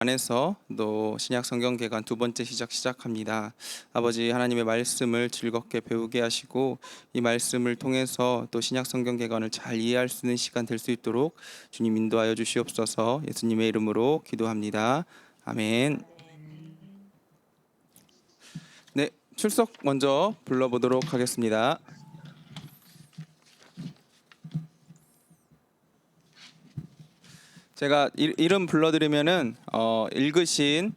안에서 또 신약 성경 개관 두 번째 시작합니다. 아버지 하나님의 말씀을 즐겁게 배우게 하시고 이 말씀을 통해서 또 신약 성경 개관을 잘 이해할 수 있는 시간 될 수 있도록 주님 인도하여 주시옵소서. 예수님의 이름으로 기도합니다. 아멘. 네, 출석 먼저 불러보도록 하겠습니다. 제가 이름 불러드리면은 읽으신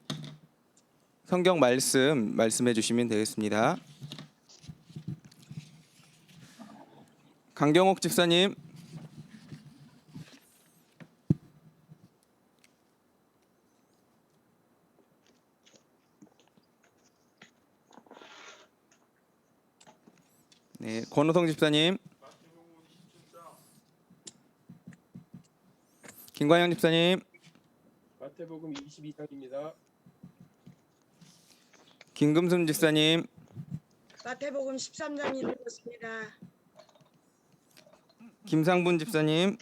성경 말씀해 주시면 되겠습니다. 강경옥 집사님, 네, 권호성 집사님, 김관영 집사님, 마태복음 22장입니다. 김금순 집사님, 마태복음 13장 읽었습니다. 김상분 집사님,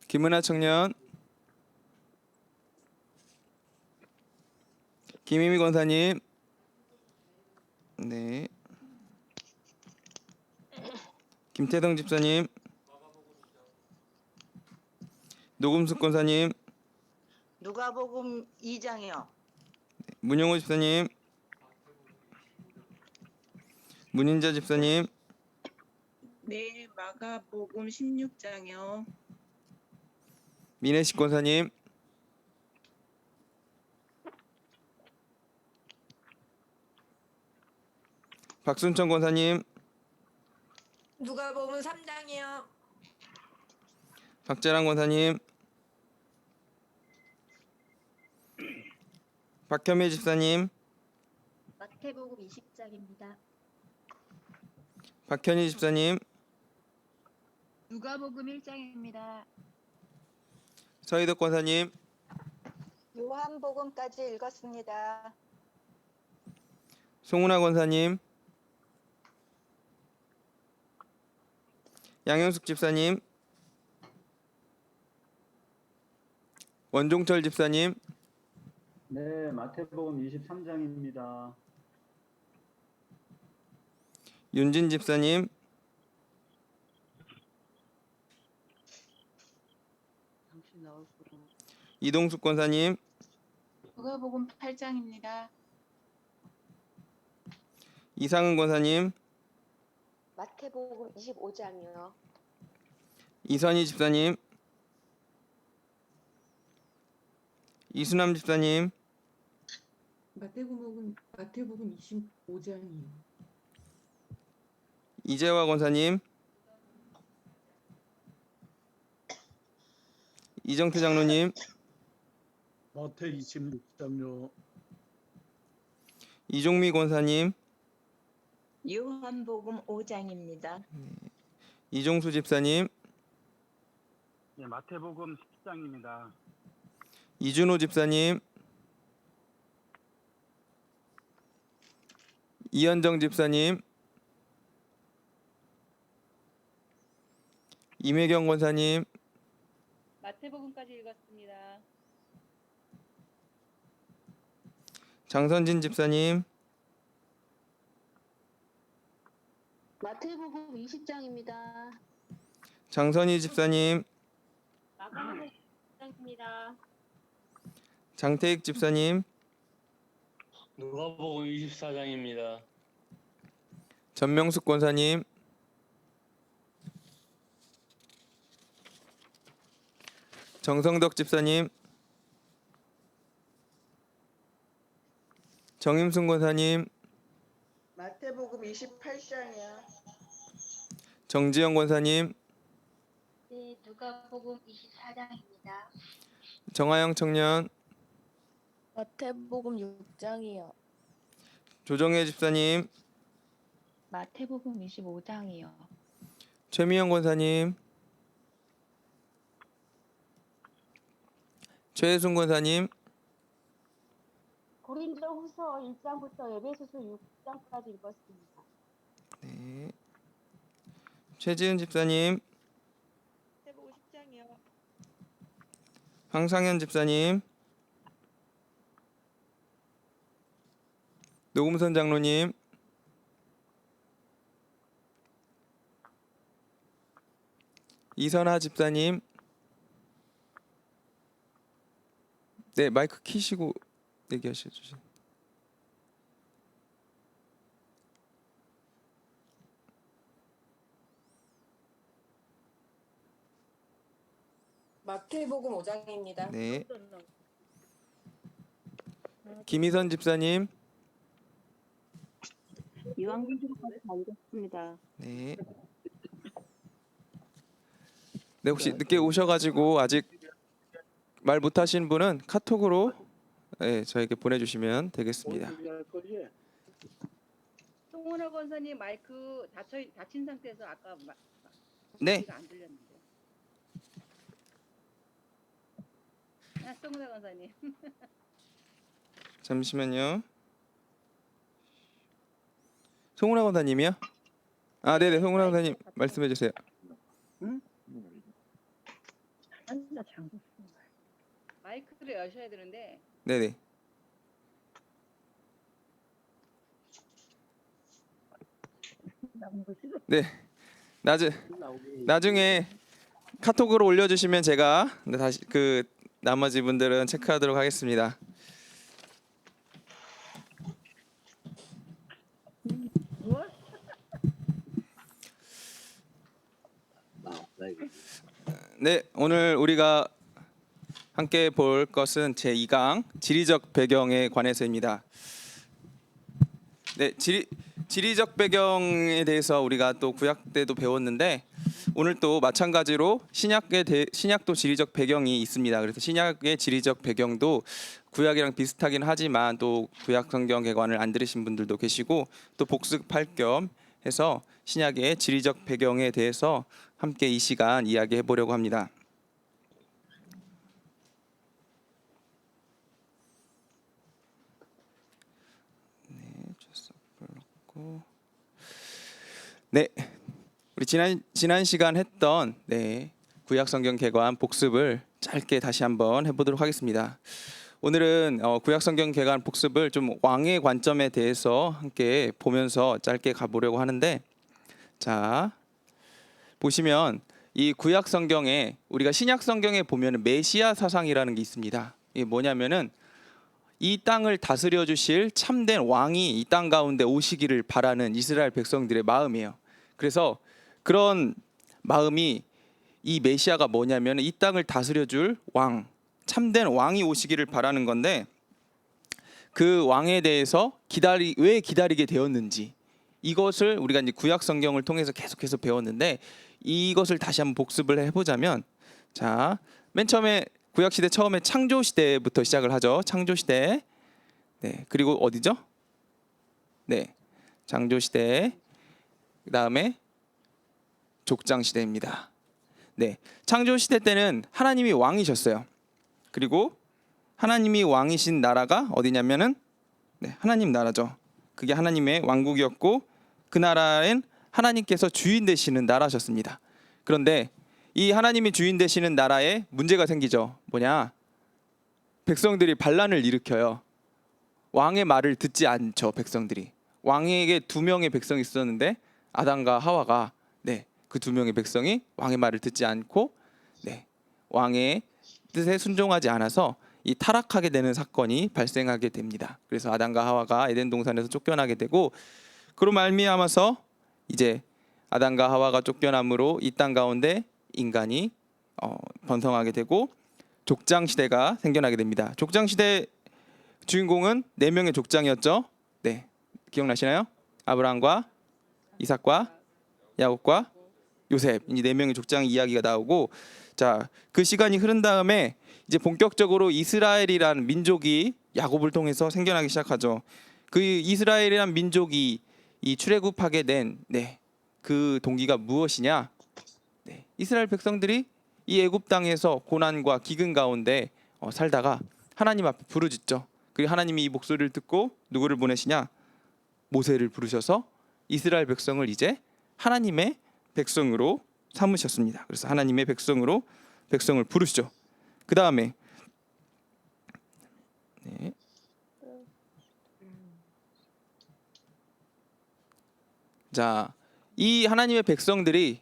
김은하 청년, 김희미 권사님, 네, 김태성 집사님, 노금숙 권사님, 누가복음 2장이요. 문용호 집사님, 문인자 집사님, 네, 마가복음 16장이요. 민혜식 권사님, 박순천 권사님, 누가복음 3장이요. 박재랑 권사님, 박현미 집사님, 마태복음 20장입니다. 박현희 집사님, 누가복음 1장입니다. 서희덕 권사님, 요한복음까지 읽었습니다. 송은하 권사님, 양현숙 집사님, 원종철 집사님, 네, 마태복음 23장입니다. 윤진 집사님, 이동숙 권사님, 누가복음 8장입니다. 이상은 권사님, 마태복음 25장이요. 이선희 집사님, 이수남 집사님, 마태복음 25장이요. 이재화 권사님, 이정태 장로님, 마태 26장요. 이종미 권사님, 요한복음 5장입니다. 이종수 집사님, 네, 마태복음 10장입니다. 이준호 집사님, 이현정 집사님, 임혜경 권사님, 마태복음까지 읽었습니다. 장선진 집사님, 마태복음 20장입니다. 장선희 집사님, 마가복음 20장입니다. 장태익 집사님, 누가복음 24장입니다. 전명숙 권사님, 정성덕 집사님, 정임순 권사님, 마태복음 28장이요. 정지영 권사님, 네, 누가복음 24장입니다. 정하영 청년, 마태복음 6장이요. 조정혜 집사님, 마태복음 25장이요. 최미영 권사님, 최혜순 권사님, 고린도후서 1장부터 에베소서 6장까지 읽었습니다. 네. 최지은 집사님, 마태복음 10장이요. 황상현 집사님, 노금선 장로님, 이선아 집사님, 네 마이크 키시고 얘기하셔 주세요. 마태복음 5장입니다. 네. 김희선 집사님, 이왕군주까지 다 읽었습니다. 네. 네 혹시 늦게 오셔가지고 아직 말 못하신 분은 카톡으로 네, 저에게 보내주시면 되겠습니다. 송은호 권사님 마이크 닫힌 상태에서 아까 네. 소리가 안 들렸는데. 송은호 권사님. 잠시만요. 송은아 권사님이요? 아 네네 송은아 권사님 말씀해 주세요. 마이크를 여셔야 되는데 네네. 네. 나중에 카톡으로 올려주시면 제가 다시 그 나머지 분들은 체크하도록 하겠습니다. 네, 오늘 우리가 함께 볼 것은 제2강 지리적 배경에 관해서입니다. 네, 지리적 배경에 대해서 우리가 또 구약 때도 배웠는데 오늘 또 마찬가지로 신약도 지리적 배경이 있습니다. 그래서 신약의 지리적 배경도 구약이랑 비슷하긴 하지만 또 구약 성경 개관을 안 들으신 분들도 계시고 또 복습할 겸 해서 신약의 지리적 배경에 대해서 함께 이 시간 이야기해 보려고 합니다. 네, 우리 지난 시간 했던 구약 성경 개관 복습을 짧게 다시 한번 해보도록 하겠습니다. 오늘은 구약 성경 개관 복습을 좀 왕의 관점에 대해서 함께 보면서 짧게 가보려고 하는데, 자 보시면 이 구약 성경에 우리가 신약 성경에 보면 메시아 사상이라는 게 있습니다. 이게 뭐냐면은 이 땅을 다스려 주실 참된 왕이 이 땅 가운데 오시기를 바라는 이스라엘 백성들의 마음이에요. 그래서 그런 마음이 이 메시아가 뭐냐면 이 땅을 다스려 줄 왕, 참된 왕이 오시기를 바라는 건데, 그 왕에 대해서 왜 기다리게 되었는지 이것을 우리가 이제 구약 성경을 통해서 계속해서 배웠는데, 이것을 다시 한번 복습을 해보자면, 자 맨 처음에 구약 시대 처음에 창조 시대부터 시작을 하죠. 창조 시대. 네. 그리고 어디죠? 네. 창조 시대. 그다음에 족장 시대입니다. 네. 창조 시대 때는 하나님이 왕이셨어요. 그리고 하나님이 왕이신 나라가 어디냐면은 하나님 나라죠. 그게 하나님의 왕국이었고 그 나라엔 하나님께서 주인 되시는 나라셨습니다. 그런데 이 하나님이 주인 되시는 나라에 문제가 생기죠. 뭐냐? 백성들이 반란을 일으켜요. 왕의 말을 듣지 않죠. 백성들이. 왕에게 2명의 백성이 있었는데 아담과 하와가 그 2명의 백성이 왕의 말을 듣지 않고 왕의 뜻에 순종하지 않아서 이 타락하게 되는 사건이 발생하게 됩니다. 그래서 아담과 하와가 에덴 동산에서 쫓겨나게 되고, 그로 말미암아서 이제 아담과 하와가 쫓겨남으로 이 땅 가운데 인간이 번성하게 되고 족장 시대가 생겨나게 됩니다. 족장 시대 주인공은 4명의 족장이었죠. 네, 기억나시나요? 아브라함과 이삭과 야곱과 요셉, 이 4명의 족장 이야기가 나오고, 자 그 시간이 흐른 다음에 이제 본격적으로 이스라엘이라는 민족이 야곱을 통해서 생겨나기 시작하죠. 그 이스라엘이라는 민족이 이 출애굽하게 된 그 동기가 무엇이냐? 이스라엘 백성들이 이 애굽 땅에서 고난과 기근 가운데 살다가 하나님 앞에 부르짖죠. 그리고 하나님이 이 목소리를 듣고 누구를 보내시냐? 모세를 부르셔서 이스라엘 백성을 이제 하나님의 백성으로 삼으셨습니다. 그래서 하나님의 백성으로 백성을 부르시죠. 그 다음에 네. 자, 이 하나님의 백성들이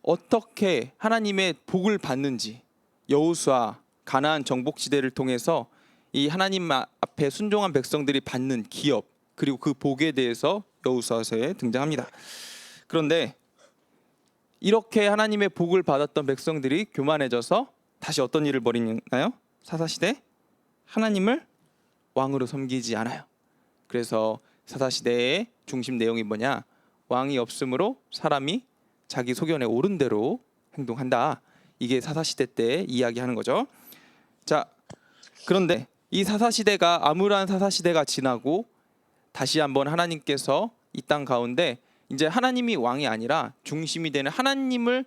어떻게 하나님의 복을 받는지 여호수아 가나안 정복지대를 통해서 이 하나님 앞에 순종한 백성들이 받는 기업 그리고 그 복에 대해서 여호수아서에 등장합니다. 그런데 이렇게 하나님의 복을 받았던 백성들이 교만해져서 다시 어떤 일을 벌이나요? 사사시대 하나님을 왕으로 섬기지 않아요. 그래서 사사시대의 중심 내용이 뭐냐? 왕이 없으므로 사람이 자기 소견에 옳은 대로 행동한다. 이게 사사시대 때 이야기하는 거죠. 자, 그런데 이 사사시대가 암울한 사사시대가 지나고 다시 한번 하나님께서 이 땅 가운데 이제 하나님이 왕이 아니라 중심이 되는 하나님을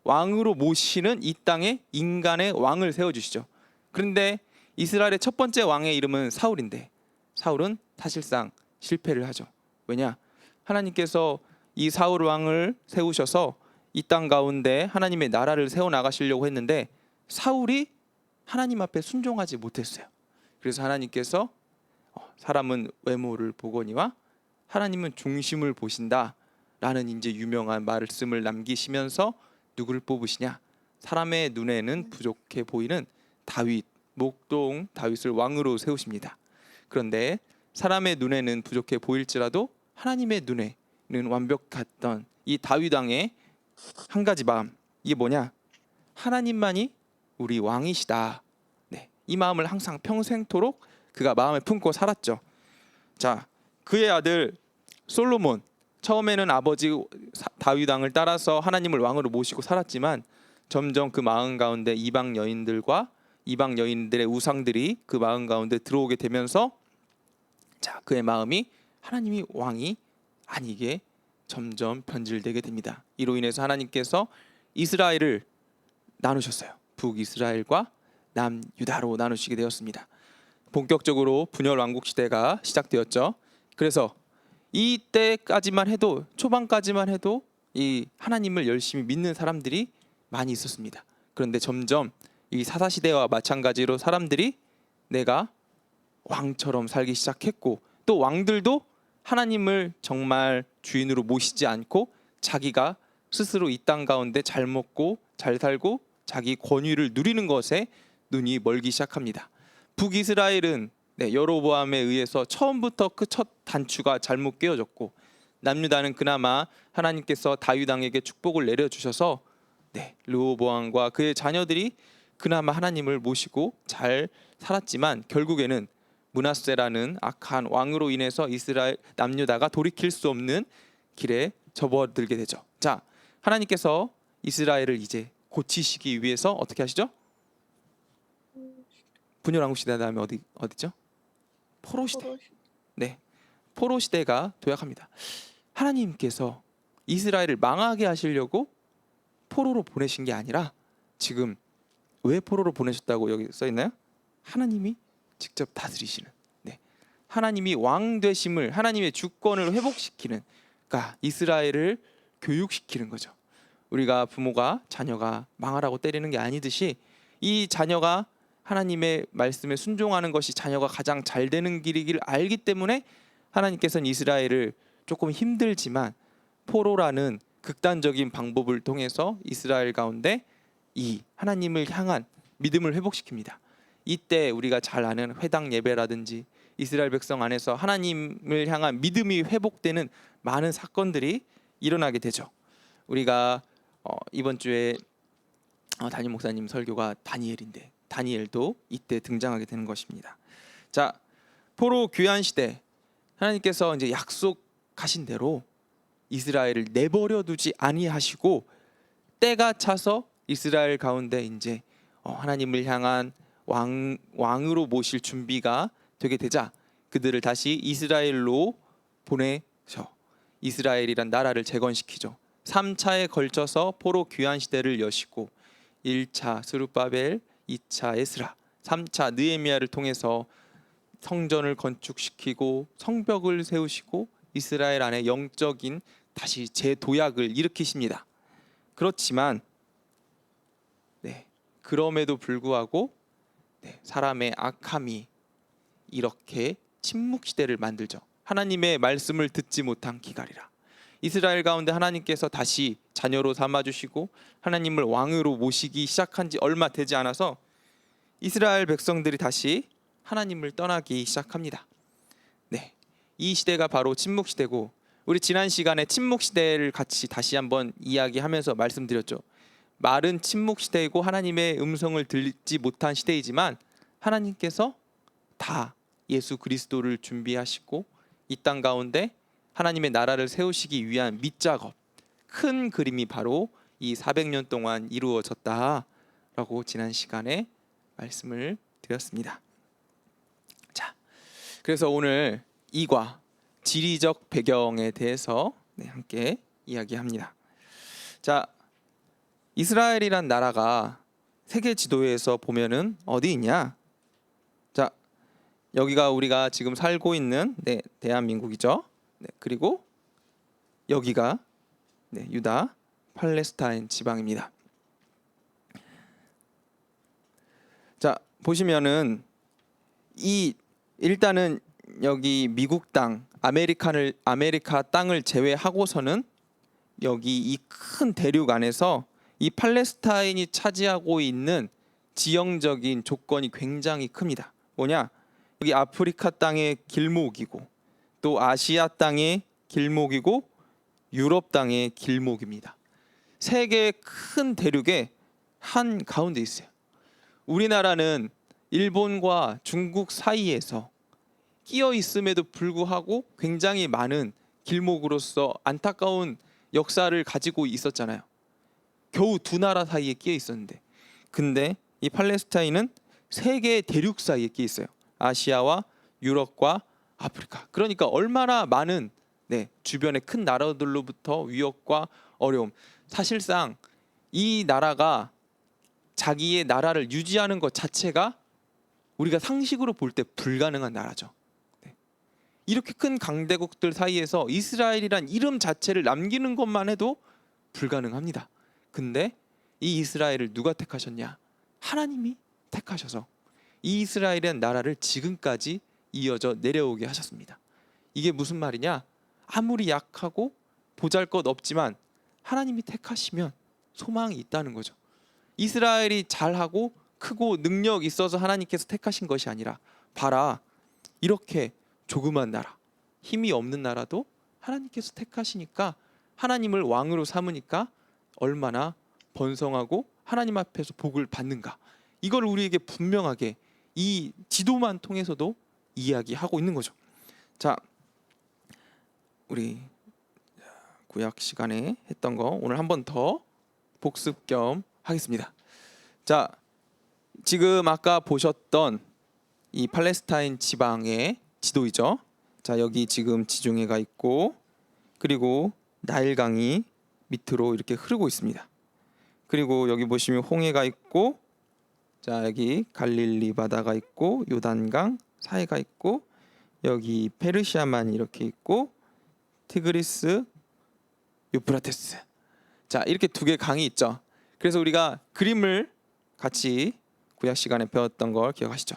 왕으로 모시는 이 땅에 인간의 왕을 세워주시죠. 그런데 이스라엘의 첫 번째 왕의 이름은 사울인데 사울은 사실상 실패를 하죠. 왜냐? 하나님께서 이 사울 왕을 세우셔서 이 땅 가운데 하나님의 나라를 세워나가시려고 했는데 사울이 하나님 앞에 순종하지 못했어요. 그래서 하나님께서 사람은 외모를 보거니와 하나님은 중심을 보신다라는 이제 유명한 말씀을 남기시면서 누구를 뽑으시냐? 사람의 눈에는 부족해 보이는 다윗, 목동 다윗을 왕으로 세우십니다. 그런데 사람의 눈에는 부족해 보일지라도 하나님의 눈에는 완벽했던 이 다윗 왕의 한 가지 마음, 이게 뭐냐? 하나님만이 우리 왕이시다. 네, 이 마음을 항상 평생토록 그가 마음에 품고 살았죠. 자, 그의 아들 솔로몬, 처음에는 아버지 다윗 왕을 따라서 하나님을 왕으로 모시고 살았지만 점점 그 마음 가운데 이방 여인들과 이방 여인들의 우상들이 그 마음 가운데 들어오게 되면서 자, 그의 마음이 하나님이 왕이 아니게 점점 변질되게 됩니다. 이로 인해서 하나님께서 이스라엘을 나누셨어요. 북이스라엘과 남유다로 나누시게 되었습니다. 본격적으로 분열 왕국 시대가 시작되었죠. 그래서 이때까지만 해도 초반까지만 해도 이 하나님을 열심히 믿는 사람들이 많이 있었습니다. 그런데 점점 이 사사시대와 마찬가지로 사람들이 내가 왕처럼 살기 시작했고 또 왕들도 하나님을 정말 주인으로 모시지 않고 자기가 스스로 이 땅 가운데 잘 먹고 잘 살고 자기 권위를 누리는 것에 눈이 멀기 시작합니다. 북이스라엘은 여로보암에 의해서 처음부터 그 첫 단추가 잘못 깨어졌고 남유다는 그나마 하나님께서 다윗 왕에게 축복을 내려주셔서 르호보암과 그의 자녀들이 그나마 하나님을 모시고 잘 살았지만 결국에는 므낫세라는 악한 왕으로 인해서 이스라엘 남유다가 돌이킬 수 없는 길에 접어들게 되죠. 자, 하나님께서 이스라엘을 이제 고치시기 위해서 어떻게 하시죠? 분열 왕국 시대 다음에 어디죠? 포로 시대. 네, 포로 시대가 도약합니다. 하나님께서 이스라엘을 망하게 하시려고 포로로 보내신 게 아니라 지금 왜 포로로 보내셨다고 여기 써 있나요? 하나님이 직접 다스리시는, 하나님이 왕 되심을, 하나님의 주권을 회복시키는, 그러니까 이스라엘을 교육시키는 거죠. 우리가 부모가 자녀가 망하라고 때리는 게 아니듯이 이 자녀가 하나님의 말씀에 순종하는 것이 자녀가 가장 잘 되는 길이기를 알기 때문에 하나님께서는 이스라엘을 조금 힘들지만 포로라는 극단적인 방법을 통해서 이스라엘 가운데 이 하나님을 향한 믿음을 회복시킵니다. 이때 우리가 잘 아는 회당 예배라든지 이스라엘 백성 안에서 하나님을 향한 믿음이 회복되는 많은 사건들이 일어나게 되죠. 우리가 이번 주에 담임 목사님 설교가 다니엘인데 다니엘도 이때 등장하게 되는 것입니다. 자, 포로 귀환 시대 하나님께서 이제 약속하신 대로 이스라엘을 내버려 두지 아니하시고 때가 차서 이스라엘 가운데 이제 하나님을 향한 왕으로 모실 준비가 되게 되자 그들을 다시 이스라엘로 보내셔 이스라엘이란 나라를 재건시키죠. 3차에 걸쳐서 포로 귀환 시대를 여시고 1차 스룹바벨, 2차 에스라, 3차 느헤미야를 통해서 성전을 건축시키고 성벽을 세우시고 이스라엘 안에 영적인 다시 재도약을 일으키십니다. 그렇지만 그럼에도 불구하고 사람의 악함이 이렇게 침묵 시대를 만들죠. 하나님의 말씀을 듣지 못한 기갈이라. 이스라엘 가운데 하나님께서 다시 자녀로 삼아 주시고 하나님을 왕으로 모시기 시작한 지 얼마 되지 않아서 이스라엘 백성들이 다시 하나님을 떠나기 시작합니다. 네, 이 시대가 바로 침묵 시대고, 우리 지난 시간에 침묵 시대를 같이 다시 한번 이야기하면서 말씀드렸죠. 말은 침묵 시대이고 하나님의 음성을 듣지 못한 시대이지만 하나님께서 다 예수 그리스도를 준비하시고 이 땅 가운데 하나님의 나라를 세우시기 위한 밑작업, 큰 그림이 바로 이 400년 동안 이루어졌다라고 지난 시간에 말씀을 드렸습니다. 자, 그래서 오늘 이과 지리적 배경에 대해서 함께 이야기합니다. 자, 이스라엘이란 나라가 세계 지도에서 보면은 어디 있냐? 자, 여기가 우리가 지금 살고 있는 대한민국이죠. 그리고 여기가 유다 팔레스타인 지방입니다. 자, 보시면은 일단은 여기 미국 땅, 아메리카 땅을 제외하고서는 여기 이 큰 대륙 안에서 이 팔레스타인이 차지하고 있는 지형적인 조건이 굉장히 큽니다. 뭐냐? 여기 아프리카 땅의 길목이고, 또 아시아 땅의 길목이고, 유럽 땅의 길목입니다. 세 개의 큰 대륙의 한 가운데 있어요. 우리나라는 일본과 중국 사이에서 끼어 있음에도 불구하고 굉장히 많은 길목으로서 안타까운 역사를 가지고 있었잖아요. 겨우 두 나라 사이에 끼어 있었는데, 근데 이 팔레스타인은 세 개의 대륙 사이에 끼어 있어요. 아시아와 유럽과 아프리카. 그러니까 얼마나 많은 주변의 큰 나라들로부터 위협과 어려움. 사실상 이 나라가 자기의 나라를 유지하는 것 자체가 우리가 상식으로 볼 때 불가능한 나라죠. 이렇게 큰 강대국들 사이에서 이스라엘이란 이름 자체를 남기는 것만 해도 불가능합니다. 근데 이 이스라엘을 누가 택하셨냐? 하나님이 택하셔서 이 이스라엘이란 나라를 지금까지 이어져 내려오게 하셨습니다. 이게 무슨 말이냐? 아무리 약하고 보잘것없지만 하나님이 택하시면 소망이 있다는 거죠. 이스라엘이 잘하고 크고 능력 있어서 하나님께서 택하신 것이 아니라, 봐라, 이렇게 조그만 나라, 힘이 없는 나라도 하나님께서 택하시니까, 하나님을 왕으로 삼으니까 얼마나 번성하고 하나님 앞에서 복을 받는가, 이걸 우리에게 분명하게 이 지도만 통해서도 이야기하고 있는 거죠. 자, 우리 구약 시간에 했던 거 오늘 한 번 더 복습 겸 하겠습니다. 자, 지금 아까 보셨던 이 팔레스타인 지방의 지도이죠. 자, 여기 지금 지중해가 있고, 그리고 나일강이 밑으로 이렇게 흐르고 있습니다. 그리고 여기 보시면 홍해가 있고, 자, 여기 갈릴리 바다가 있고, 요단강 사해가 있고, 여기 페르시아만 이렇게 있고, 티그리스, 유프라테스. 자, 이렇게 두 개 강이 있죠. 그래서 우리가 그림을 같이 구약 시간에 배웠던 걸 기억하시죠?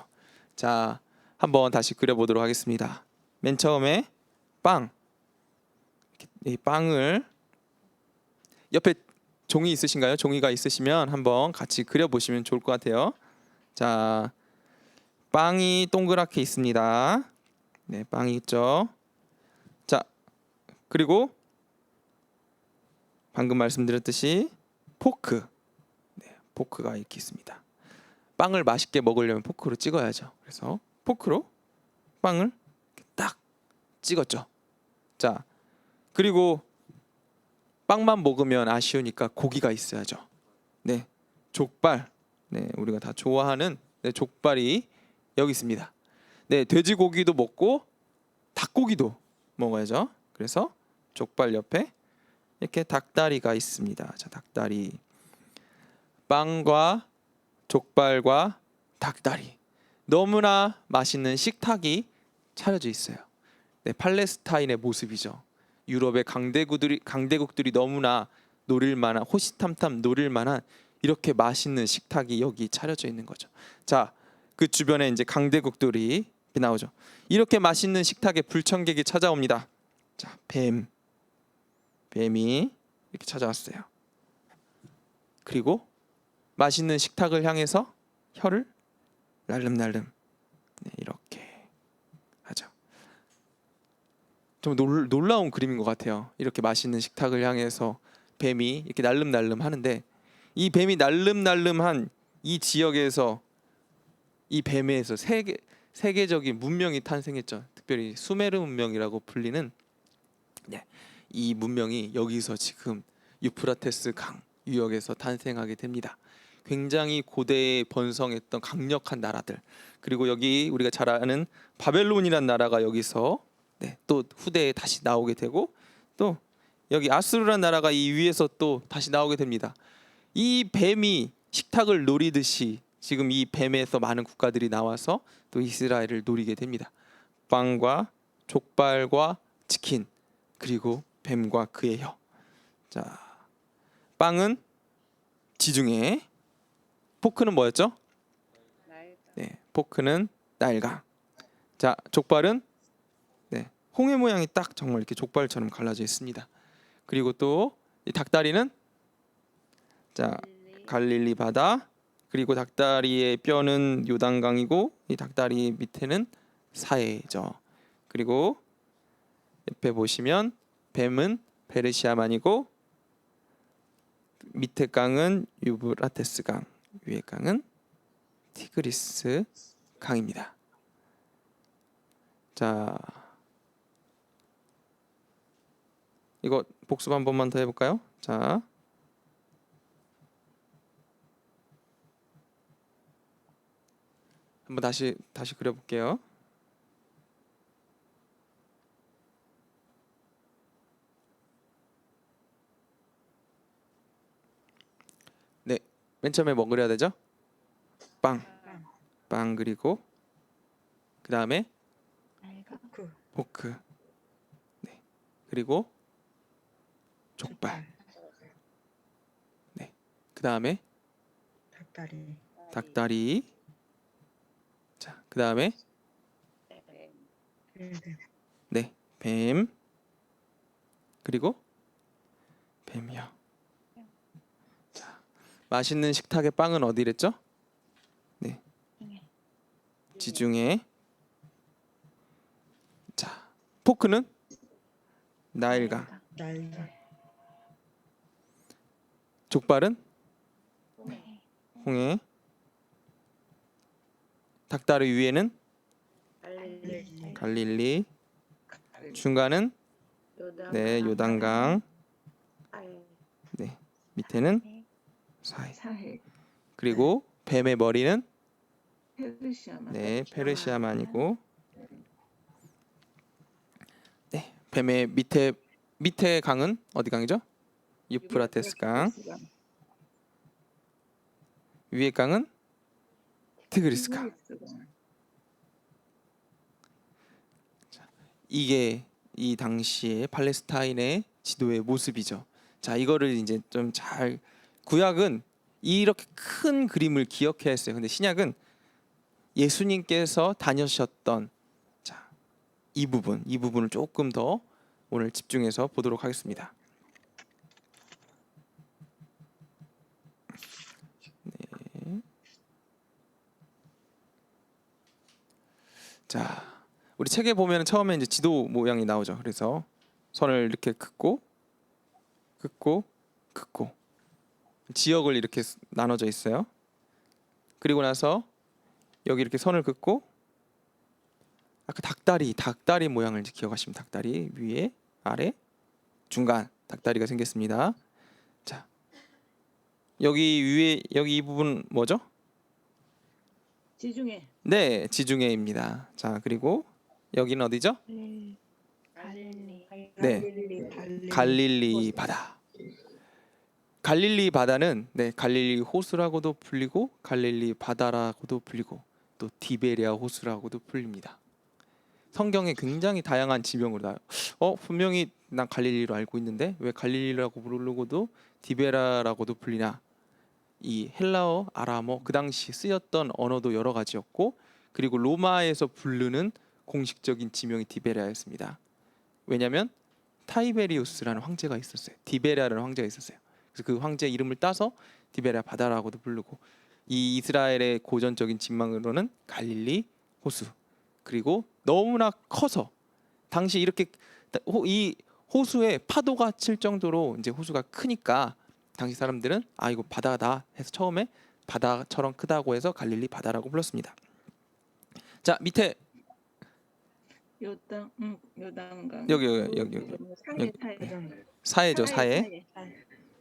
자, 한번 다시 그려보도록 하겠습니다. 맨 처음에 이 빵을, 옆에 종이 있으신가요? 종이가 있으시면 한번 같이 그려보시면 좋을 것 같아요. 자, 빵이 동그랗게 있습니다. 네, 빵이 있죠. 자, 그리고 방금 말씀드렸듯이 포크, 포크가 이렇게 있습니다. 빵을 맛있게 먹으려면 포크로 찍어야죠. 그래서 포크로 빵을 딱 찍었죠. 자, 그리고 빵만 먹으면 아쉬우니까 고기가 있어야죠. 네, 족발. 네, 우리가 다 좋아하는 족발이 여기 있습니다. 네, 돼지고기도 먹고 닭고기도 먹어야죠. 그래서 족발 옆에 이렇게 닭다리가 있습니다. 자, 닭다리. 빵과 족발과 닭다리. 너무나 맛있는 식탁이 차려져 있어요. 네, 팔레스타인의 모습이죠. 유럽의 강대국들이 너무나 노릴만한, 호시탐탐 노릴만한 이렇게 맛있는 식탁이 여기 차려져 있는 거죠. 자, 그 주변에 이제 강대국들이 나오죠. 이렇게 맛있는 식탁에 불청객이 찾아옵니다. 자, 뱀이 이렇게 찾아왔어요. 그리고 맛있는 식탁을 향해서 혀를 날름날름 이렇게 하죠. 좀 놀라운 그림인 것 같아요. 이렇게 맛있는 식탁을 향해서 뱀이 이렇게 날름날름 하는데, 이 뱀이 날름날름한 이 지역에서 이 뱀에서 세계적인 문명이 탄생했죠. 특별히 수메르 문명이라고 불리는 이 문명이 여기서 지금 유프라테스 강 유역에서 탄생하게 됩니다. 굉장히 고대에 번성했던 강력한 나라들, 그리고 여기 우리가 잘 아는 바벨론이라는 나라가 여기서 또 후대에 다시 나오게 되고, 또 여기 아수르라는 나라가 이 위에서 또 다시 나오게 됩니다. 이 뱀이 식탁을 노리듯이 지금 이 뱀에서 많은 국가들이 나와서 또 이스라엘을 노리게 됩니다. 빵과 족발과 치킨, 그리고 뱀과 그의 혀. 자, 빵은 지중해, 포크는 뭐였죠? 네, 포크는 나일강. 자, 족발은 홍해 모양이 딱 정말 이렇게 족발처럼 갈라져 있습니다. 그리고 또 이 닭다리는 자, 갈릴리 바다, 그리고 닭다리의 뼈는 요단강이고 이 다리 밑에는 사해죠. 그리고 옆에 보시면 뱀은 페르시아만이고 밑에 강은 유브라테스 강, 위에 강은 티그리스 강입니다. 자, 이거 복습 한 번만 더 해볼까요? 자, 한번 다시 그려볼게요. 네, 맨 처음에 뭐 그려야 되죠? 빵 그리고 그 다음에 포크, 네, 그리고 족발, 네, 그 다음에 닭다리, 자, 그 다음에 네, 뱀, 그리고 뱀이요. 자, 맛있는 식탁의 빵은 어디랬죠? 네, 지중해. 자, 포크는 나일강. 족발은 홍해. 닭다리 위에는 갈릴리. 중간은 네, 요단강. 네, 밑에는 사해. 그리고 뱀의 머리는 네, 페르시아만이고, 네, 뱀의 밑에 강은 어디 강이죠? 유프라테스 강. 위에 강은 티그리스 강. 자, 이게 이 당시의 팔레스타인의 지도의 모습이죠. 자, 이거를 이제 좀 잘, 구약은 이렇게 큰 그림을 기억해야 했어요. 근데 신약은 예수님께서 다녀셨던 자, 이 부분을 조금 더 오늘 집중해서 보도록 하겠습니다. 네. 자, 우리 책에 보면 처음에 이제 지도 모양이 나오죠. 그래서 선을 이렇게 긋고 지역을 이렇게 나눠져 있어요. 그리고 나서 여기 이렇게 선을 긋고, 아까 닭다리 모양을 이제 기억하시면 닭다리 위에 아래 중간 닭다리가 생겼습니다. 자, 여기 위에 여기 이 부분 뭐죠? 지중해. 네, 지중해입니다. 자, 그리고 여기는 어디죠? 네, 갈릴리 바다. 갈릴리 바다는 네, 갈릴리 호수라고도 불리고 갈릴리 바다라고도 불리고 또 디베리아 호수라고도 불립니다. 성경에 굉장히 다양한 지명으로 나와요. 분명히 난 갈릴리로 알고 있는데 왜 갈릴리라고 부르고도 디베라라고도 불리나? 이 헬라어, 아람어, 그 당시 쓰였던 언어도 여러 가지였고, 그리고 로마에서 부르는 공식적인 지명이 디베리아였습니다. 왜냐하면 타이베리우스라는 황제가 있었어요. 디베리아라는 황제가 있었어요. 그래서 그 황제 이름을 따서 디베리아 바다라고도 부르고, 이 이스라엘의 고전적인 지명으로는 갈릴리 호수, 그리고 너무나 커서 당시 이렇게 이 호수에 파도가 칠 정도로 이제 호수가 크니까 당시 사람들은 아 이거 바다다 해서 처음에 바다처럼 크다고 해서 갈릴리 바다라고 불렀습니다. 자, 밑에 요단강. 여기. 사해 사해. 사해죠.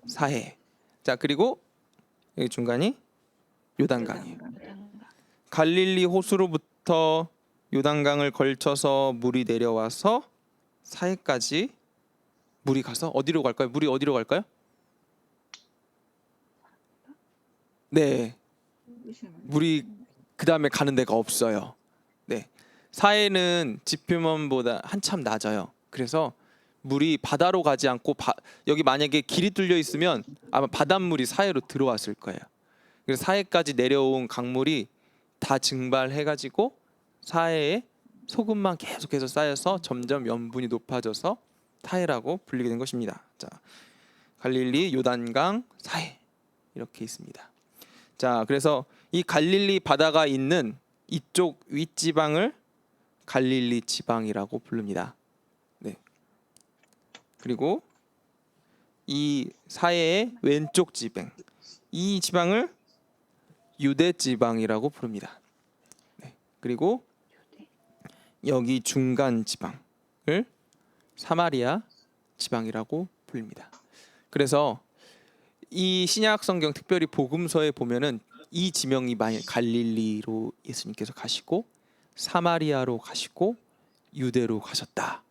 사해. 자, 그리고 여기 중간이 요단강이에요. 갈릴리 호수로부터 요단강을 걸쳐서 물이 내려와서 사해까지 물이 가서 어디로 갈까요? 물이 어디로 갈까요? 네, 물이 그 다음에 가는 데가 없어요. 네, 사해는 지표면보다 한참 낮아요. 그래서 물이 바다로 가지 않고 여기 만약에 길이 뚫려 있으면 아마 바닷물이 사해로 들어왔을 거예요. 그래서 사해까지 내려온 강물이 다 증발해가지고 사해에 소금만 계속해서 쌓여서 점점 염분이 높아져서 사해라고 불리게 된 것입니다. 자, 갈릴리, 요단강, 사해 이렇게 있습니다. 자, 그래서 이 갈릴리 바다가 있는 이쪽 윗지방을 갈릴리 지방이라고 부릅니다. 네. 그리고 이 사해의 왼쪽 지방, 이 지방을 유대 지방이라고 부릅니다. 네. 그리고 여기 중간 지방을 사마리아 지방이라고 부릅니다. 그래서 이 신약 성경 특별히 복음서에 보면은 이 지명이 많이 갈릴리로 예수님께서 가시고 사마리아로 가시고 유대로 가셨다라고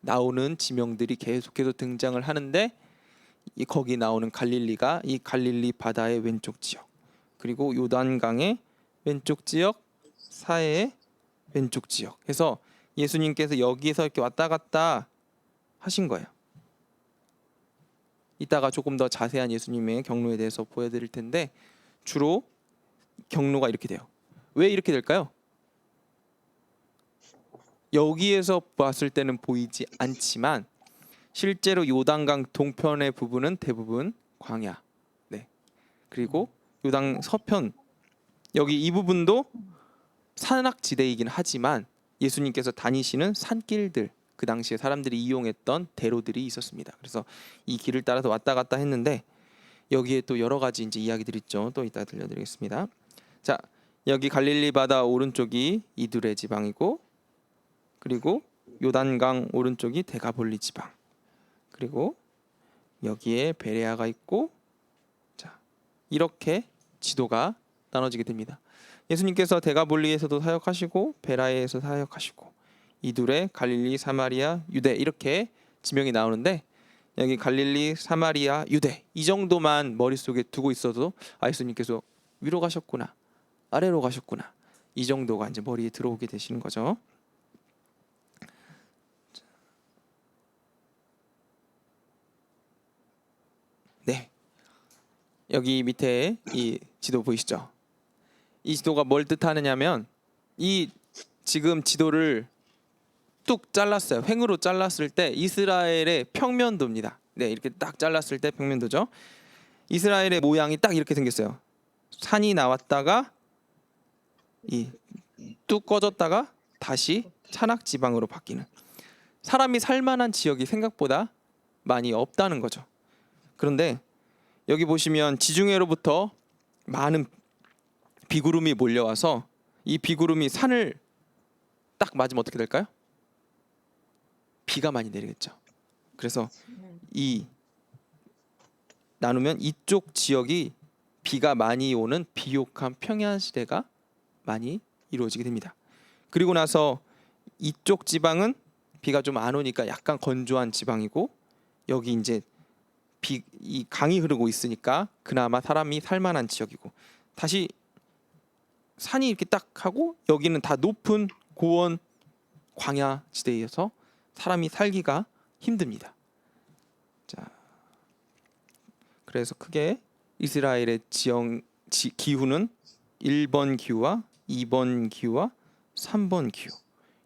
나오는 지명들이 계속해서 등장을 하는데, 거기 나오는 갈릴리가 이 갈릴리 바다의 왼쪽 지역, 그리고 요단강의 왼쪽 지역, 사해의 왼쪽 지역 해서 예수님께서 여기에서 이렇게 왔다 갔다 하신 거예요. 이따가 조금 더 자세한 예수님의 경로에 대해서 보여드릴 텐데, 주로 경로가 이렇게 돼요. 왜 이렇게 될까요? 여기에서 봤을 때는 보이지 않지만 실제로 요단강 동편의 부분은 대부분 광야. 네. 그리고 요단 서편 여기 이 부분도 산악지대이긴 하지만 예수님께서 다니시는 산길들, 그 당시에 사람들이 이용했던 대로들이 있었습니다. 그래서 이 길을 따라서 왔다 갔다 했는데, 여기에 또 여러 가지 이제 이야기들이 있죠. 또 이따 들려드리겠습니다. 자, 여기 갈릴리 바다 오른쪽이 이두레 지방이고, 그리고 요단강 오른쪽이 데가볼리 지방, 그리고 여기에 베레아가 있고, 자, 이렇게 지도가 나눠지게 됩니다. 예수님께서 데가볼리에서도 사역하시고 베라에서 사역하시고 이두레, 갈릴리, 사마리아, 유대 이렇게 지명이 나오는데, 여기 갈릴리, 사마리아, 유대 이 정도만 머릿속에 두고 있어도 아, 예수님께서 위로 가셨구나, 아래로 가셨구나, 이 정도가 이제 머리에 들어오게 되시는 거죠. 네, 여기 밑에 이 지도 보이시죠? 이 지도가 뭘 뜻하느냐면, 이 지금 지도를 뚝 잘랐어요. 횡으로 잘랐을 때 이스라엘의 평면도입니다. 네, 이렇게 딱 잘랐을 때 평면도죠. 이스라엘의 모양이 딱 이렇게 생겼어요. 산이 나왔다가 이 뚝 꺼졌다가 다시 산악 지방으로 바뀌는, 사람이 살만한 지역이 생각보다 많이 없다는 거죠. 그런데 여기 보시면 지중해로부터 많은 비구름이 몰려와서 이 비구름이 산을 딱 맞으면 어떻게 될까요? 비가 많이 내리겠죠. 그래서 이 나누면 이쪽 지역이 비가 많이 오는 비옥한 평야 시대가 많이 이루어지게 됩니다. 그리고 나서 이쪽 지방은 비가 좀 안 오니까 약간 건조한 지방이고, 여기 이제 이 강이 흐르고 있으니까 그나마 사람이 살만한 지역이고, 다시 산이 이렇게 딱 하고 여기는 다 높은 고원 광야 지대여서 사람이 살기가 힘듭니다. 자, 그래서 크게 이스라엘의 기후는 1번 기후와 2번 기후와 3번 기후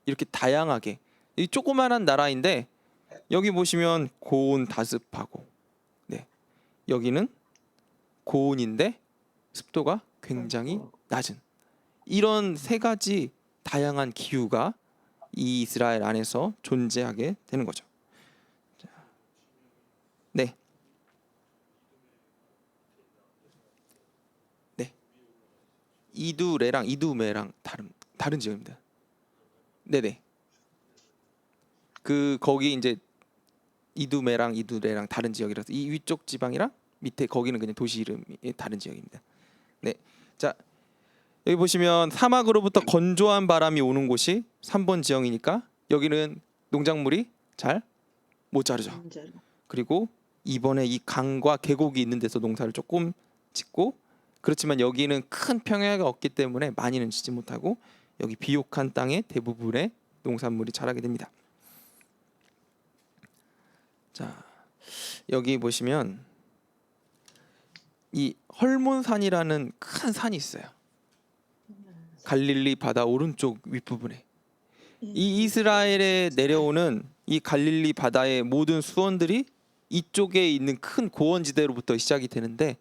이렇게 다양하게 이 조그만한 나라인데 여기 보시면 고온 다습하고 네 여기는 고온인데 습도가 굉장히 낮은 이런 세 가지 다양한 기후가 이 이스라엘 안에서 존재하게 되는 거죠. 자, 네. 네. 이두레랑 이두메랑 다른 지역입니다. 네네. 그 거기 이제 이두메랑 이두레랑 다른 지역이라서 이 위쪽 지방이랑 밑에 거기는 그냥 도시 이름이 다른 지역입니다. 네. 자, 여기 보시면 사막으로부터 건조한 바람이 오는 곳이 3번 지형이니까 여기는 농작물이 잘 못 자르죠. 그리고 이번에 이 강과 계곡이 있는 데서 농사를 조금 짓고 그렇지만 여기는 큰 평야가 없기 때문에 많이는 짓지 못하고 여기 비옥한 땅에 대부분의 농산물이 자라게 됩니다. 자, 여기 보시면 이 헐몬산이라는 큰 산이 있어요. 갈릴리 바다 오른쪽 윗부분에 이 이스라엘에 내려오는 이 갈릴리 바다의 모든 수원들이 이쪽에 있는 큰 고원지대로부터 시작이 되는데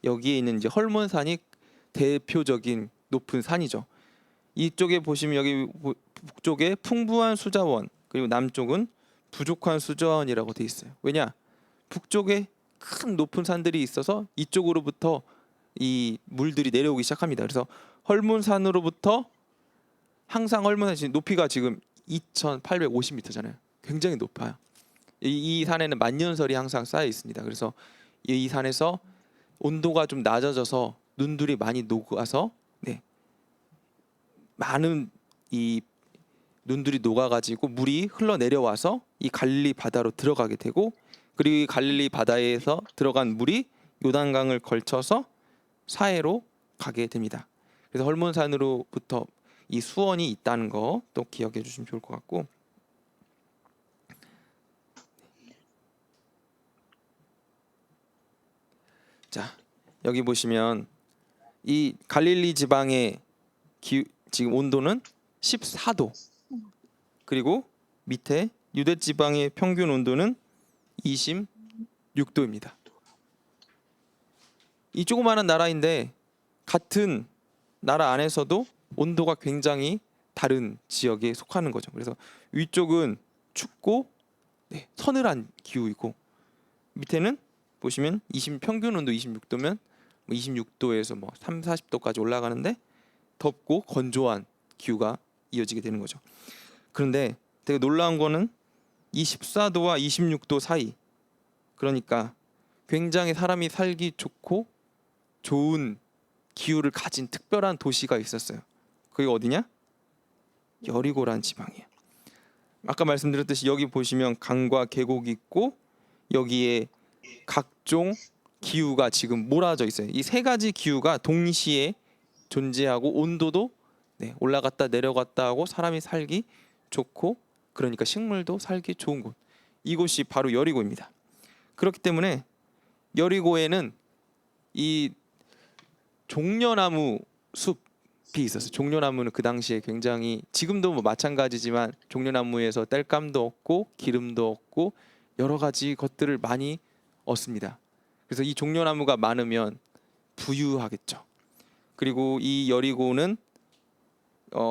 여기에 있는 이제 헐몬산이 대표적인 높은 산이죠. 이쪽에 보시면 여기 북쪽에 풍부한 수자원 그리고 남쪽은 부족한 수자원이라고 돼 있어요. 왜냐? 북쪽에 큰 높은 산들이 있어서 이쪽으로부터 이 물들이 내려오기 시작합니다. 그래서 헐몬산으로부터 항상 헐몬산 높이가 지금 2,850m잖아요. 굉장히 높아요. 이 산에는 만년설이 항상 쌓여 있습니다. 그래서 이 산에서 온도가 좀 낮아져서 눈들이 많이 녹아서 네. 많은 이 눈들이 녹아가지고 물이 흘러내려와서 이 갈릴리 바다로 들어가게 되고 그리고 이 갈릴리 바다에서 들어간 물이 요단강을 걸쳐서 사해로 가게 됩니다. 그래서 헐몬산으로부터 이 수원이 있다는 거 또 기억해 주시면 좋을 것 같고 자 여기 보시면 이 갈릴리 지방의 지금 온도는 14도 그리고 밑에 유대 지방의 평균 온도는 26도입니다. 이 조그마한 나라인데 같은 나라 안에서도 온도가 굉장히 다른 지역에 속하는 거죠. 그래서 위쪽은 춥고 네, 서늘한 기후이고 밑에는 보시면 평균 온도 26도면 26도에서 3, 40도까지 올라가는데 덥고 건조한 기후가 이어지게 되는 거죠. 그런데 되게 놀라운 거는 이 14도와 26도 사이 그러니까 굉장히 사람이 살기 좋고 좋은 기후를 가진 특별한 도시가 있었어요. 그게 어디냐? 여리고란 지방이에요. 아까 말씀드렸듯이 여기 보시면 강과 계곡이 있고 여기에 각종 기후가 지금 몰아져 있어요. 이 세 가지 기후가 동시에 존재하고 온도도 네, 올라갔다 내려갔다 하고 사람이 살기 좋고 그러니까 식물도 살기 좋은 곳. 이곳이 바로 여리고입니다. 그렇기 때문에 여리고에는 이 종려나무 숲이 있었어요. 종려나무는 그 당시에 굉장히 지금도 마찬가지지만 종려나무에서 땔감도 얻고 기름도 얻고 여러 가지 것들을 많이 얻습니다. 그래서 이 종려나무가 많으면 부유하겠죠. 그리고 이 여리고는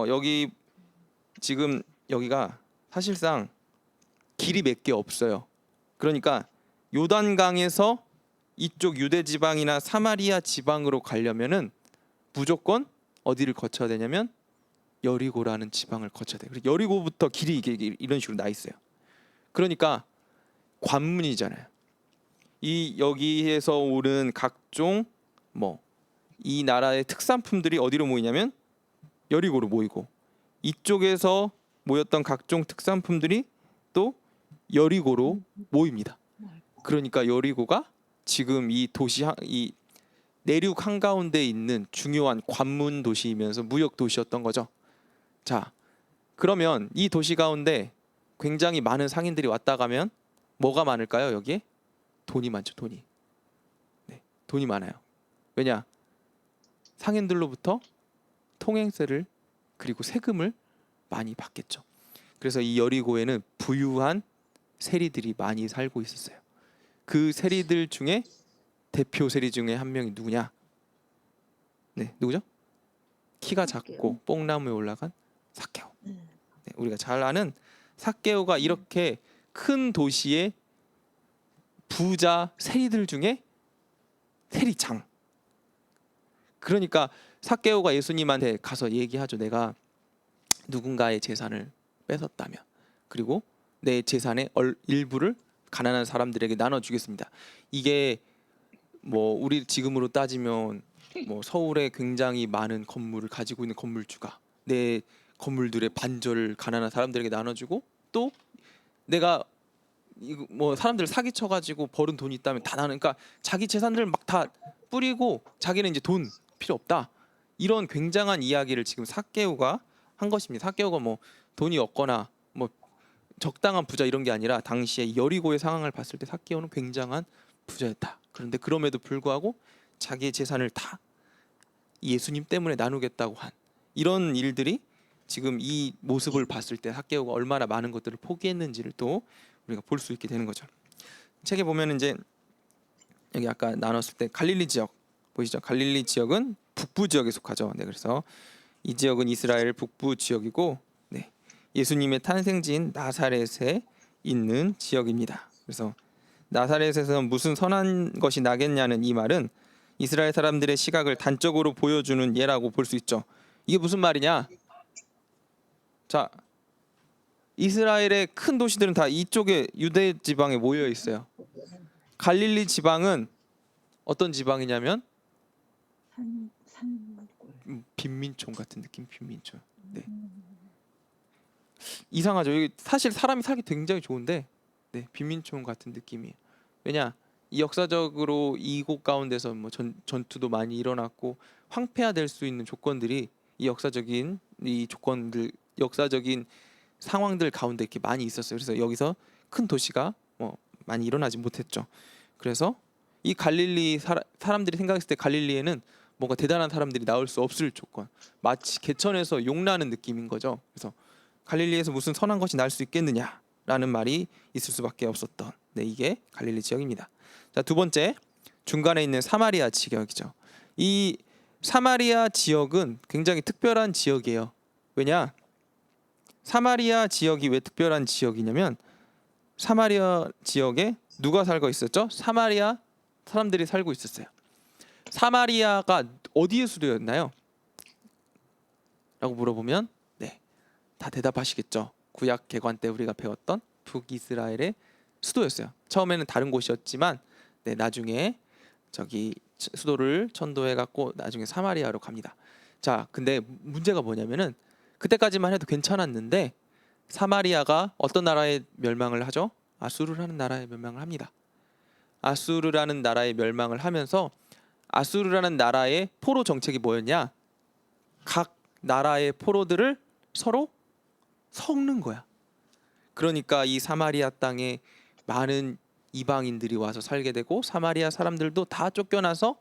여기 지금 여기가 사실상 길이 몇 개 없어요. 그러니까 요단강에서 이쪽 유대 지방이나 사마리아 지방으로 가려면은 무조건 어디를 거쳐야 되냐면 여리고라는 지방을 거쳐야 돼요. 그래서 여리고부터 길이 이런 식으로 나 있어요. 그러니까 관문이잖아요. 이 여기에서 오는 각종 이 나라의 특산품들이 어디로 모이냐면 여리고로 모이고 이쪽에서 모였던 각종 특산품들이 또 여리고로 모입니다. 그러니까 여리고가 지금 이 도시 이 내륙 한가운데 있는 중요한 관문 도시이면서 무역 도시였던 거죠. 자, 그러면 이 도시 가운데 굉장히 많은 상인들이 왔다 가면 뭐가 많을까요? 여기에 돈이 많죠. 돈이. 네, 돈이 많아요. 왜냐? 상인들로부터 통행세를 그리고 세금을 많이 받겠죠. 그래서 이 여리고에는 부유한 세리들이 많이 살고 있었어요. 그 세리들 중에 대표 세리 중에 한 명이 누구냐? 네, 누구죠? 키가 작고 뽕나무에 올라간 삭개오. 네, 우리가 잘 아는 삭개오가 이렇게 큰 도시의 부자 세리들 중에 세리장. 그러니까 삭개오가 예수님한테 가서 얘기하죠. 내가 누군가의 재산을 뺏었다면, 그리고 내 재산의 일부를 가난한 사람들에게 나눠주겠습니다. 이게 뭐 우리 지금으로 따지면 뭐 서울에 굉장히 많은 건물을 가지고 있는 건물주가 내 건물들의 반절을 가난한 사람들에게 나눠주고, 또 내가 뭐 사람들을 사기쳐가지고 벌은 돈이 있다면 다 나는, 그러니까 자기 재산들을 막 다 뿌리고 자기는 이제 돈 필요 없다, 이런 굉장한 이야기를 지금 삭개오가 한 것입니다. 삭개오가 뭐 돈이 없거나 뭐 적당한 부자 이런 게 아니라 당시에 여리고의 상황을 봤을 때 삭개오는 굉장한 부자였다. 그런데 그럼에도 불구하고 자기의 재산을 다 예수님 때문에 나누겠다고 한 이런 일들이 지금 이 모습을 봤을 때 삭개오가 얼마나 많은 것들을 포기했는지를 또 우리가 볼 수 있게 되는 거죠. 책에 보면 이제 여기 아까 나눴을 때 갈릴리 지역 보이시죠? 갈릴리 지역은 북부 지역에 속하죠. 네, 그래서 이 지역은 이스라엘 북부 지역이고, 네, 예수님의 탄생지인 나사렛에 있는 지역입니다. 그래서 나사렛에서 무슨 선한 것이 나겠냐는 이 말은 이스라엘 사람들의 시각을 단적으로 보여주는 예라고 볼 수 있죠. 이게 무슨 말이냐? 자, 이스라엘의 큰 도시들은 다 이쪽에 유대 지방에 모여 있어요. 갈릴리 지방은 어떤 지방이냐면 빈민촌 같은 느낌, 빈민촌. 네. 이상하죠. 여기 사실 사람이 살기 굉장히 좋은데, 네, 빈민촌 같은 느낌이에요. 왜냐? 이 역사적으로 이곳 가운데서 뭐 전투도 많이 일어났고 황폐화될 수 있는 조건들이 이 역사적인 이 조건들, 역사적인 상황들 가운데 이렇게 많이 있었어요. 그래서 여기서 큰 도시가 뭐 많이 일어나지 못했죠. 그래서 이 갈릴리 사람들이 생각했을 때 갈릴리에는 뭔가 대단한 사람들이 나올 수 없을 조건, 마치 개천에서 용나는 느낌인 거죠. 그래서 갈릴리에서 무슨 선한 것이 날 수 있겠느냐라는 말이 있을 수밖에 없었던, 네, 이게 갈릴리 지역입니다. 자, 두 번째, 중간에 있는 사마리아 지역이죠. 이 사마리아 지역은 굉장히 특별한 지역이에요. 왜냐? 사마리아 지역이 왜 특별한 지역이냐면 사마리아 지역에 누가 살고 있었죠? 사마리아 사람들이 살고 있었어요. 사마리아가 어디의 수도였나요? 라고 물어보면, 네, 다 대답하시겠죠. 구약 개관 때 우리가 배웠던 북이스라엘의 수도였어요. 처음에는 다른 곳이었지만, 네, 나중에 저기 수도를 천도해 갖고 나중에 사마리아로 갑니다. 자, 근데 문제가 뭐냐면은 그때까지만 해도 괜찮았는데 사마리아가 어떤 나라의 멸망을 하죠? 아수르라는 나라의 멸망을 합니다. 아수르라는 나라의 멸망을 하면서 아수르라는 나라의 포로 정책이 뭐였냐? 각 나라의 포로들을 서로 섞는 거야. 그러니까 이 사마리아 땅에 많은 이방인들이 와서 살게 되고 사마리아 사람들도 다 쫓겨나서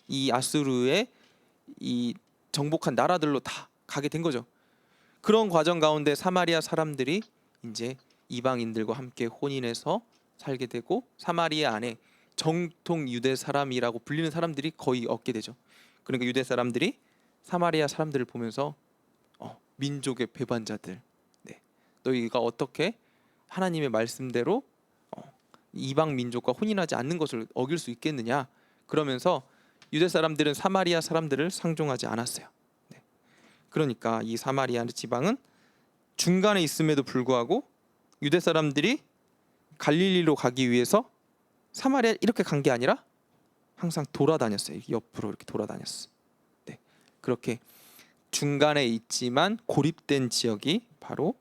이 아수르의 이 정복한 나라들로 다 가게 된 거죠. 그런 과정 가운데 사마리아 사람들이 이제 이방인들과 함께 혼인해서 살게 되고 사마리아 안에 정통 유대 사람이라고 불리는 사람들이 거의 없게 되죠. 그러니까 유대 사람들이 사마리아 사람들을 보면서 민족의 배반자들, 네, 너희가 어떻게 하나님의 말씀대로 이방 민족과 혼인하지 않는 것을 어길 수 있겠느냐, 그러면서 유대 사람들은 사마리아 사람들을 상종하지 않았어요. 네. 그러니까 이 사마리아 지방은 중간에 있음에도 불구하고 유대 사람들이 갈릴리로 가기 위해서 사마리아 이렇게 간 게 아니라 항상 돌아다녔어요. 옆으로 이렇게 돌아다녔어. 네. 그렇게 중간에 있지만 고립된 지역이 바로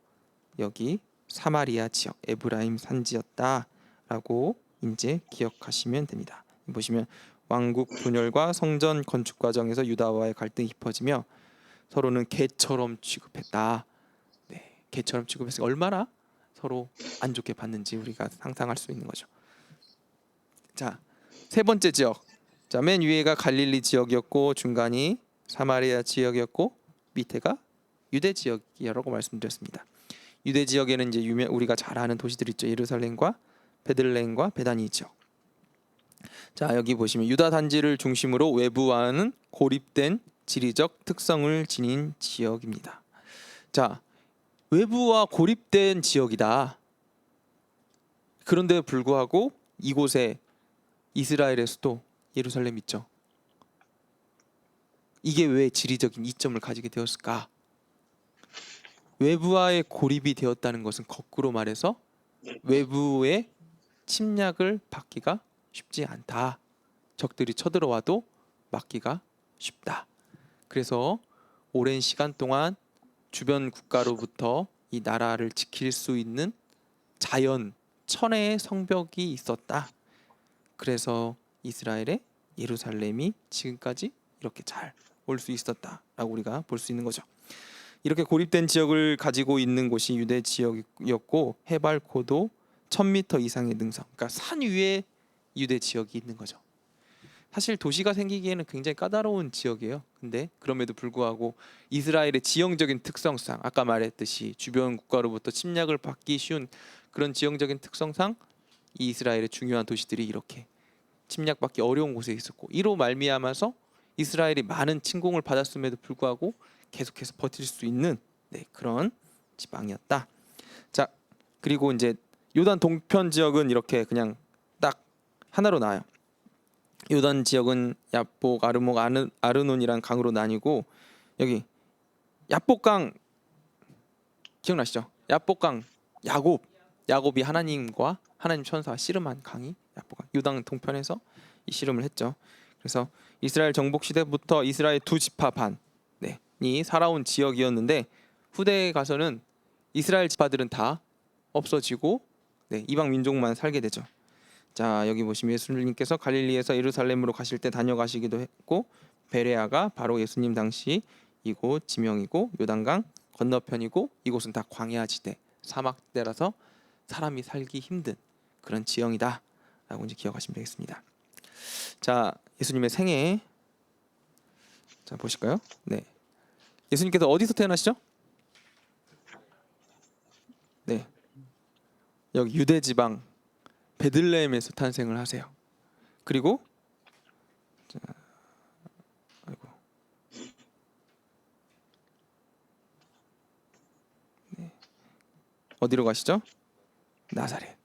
여기 사마리아 지역, 에브라임 산지였다라고 이제 기억하시면 됩니다. 보시면 왕국 분열과 성전 건축 과정에서 유다와의 갈등이 깊어지며 서로는 개처럼 취급했다. 네, 개처럼 취급해서 얼마나 서로 안 좋게 봤는지 우리가 상상할 수 있는 거죠. 자, 세 번째 지역. 자, 맨 위에가 갈릴리 지역이었고 중간이 사마리아 지역이었고 밑에가 유대 지역이라고 말씀드렸습니다. 유대 지역에는 이제 우리가 잘 아는 도시들 있죠. 예루살렘과 베들레헴과 베다니 지역. 자, 여기 보시면 유다 단지를 중심으로 외부와는 고립된 지리적 특성을 지닌 지역입니다. 자, 외부와 고립된 지역이다. 그런데 불구하고 이곳에 이스라엘의 수도 예루살렘 있죠. 이게 왜 지리적인 이점을 가지게 되었을까? 외부와의 고립이 되었다는 것은 거꾸로 말해서 외부의 침략을 받기가 쉽지 않다. 적들이 쳐들어와도 막기가 쉽다. 그래서 오랜 시간 동안 주변 국가로부터 이 나라를 지킬 수 있는 자연 천혜의 성벽이 있었다. 그래서 이스라엘의 예루살렘이 지금까지 이렇게 잘 올 수 있었다라고 우리가 볼 수 있는 거죠. 이렇게 고립된 지역을 가지고 있는 곳이 유대 지역이었고 해발 고도 1000m 이상의 능선, 그러니까 산 위에 유대 지역이 있는 거죠. 사실 도시가 생기기에는 굉장히 까다로운 지역이에요. 근데 그럼에도 불구하고 이스라엘의 지형적인 특성상 아까 말했듯이 주변 국가로부터 침략을 받기 쉬운 그런 지형적인 특성상 이 이스라엘의 중요한 도시들이 이렇게 침략받기 어려운 곳에 있었고 이로 말미암아서 이스라엘이 많은 침공을 받았음에도 불구하고 계속해서 버틸 수 있는 그런 지방이었다. 자, 그리고 이제 요단 동편 지역은 이렇게 그냥 딱 하나로 나와요. 요단 지역은 야복, 아르목, 아르논이란 강으로 나뉘고 여기 야복강 기억나시죠? 야복강 야곱이 하나님과 하나님 천사와 씨름한 강이 야복강. 요단 동편에서 이 씨름을 했죠. 그래서 이스라엘 정복 시대부터 이스라엘 두 지파 반이 살아온 지역이었는데 후대에 가서는 이스라엘 지파들은 다 없어지고 이방 민족만 살게 되죠. 자, 여기 보시면 예수님께서 갈릴리에서 예루살렘으로 가실 때 다녀가시기도 했고 베레아가 바로 예수님 당시 이곳 지명이고 요단강 건너편이고 이곳은 다 광야지대 사막지대라서 사람이 살기 힘든 그런 지형이다 라고 이제 기억하시면 되겠습니다. 자, 예수님의 생애 자 보실까요? 네, 예수님께서 어디서 태어나시죠? 네, 여기 유대 지방 베들레헴에서 탄생을 하세요. 그리고 자, 아이고, 네, 어디로 가시죠? 나사렛.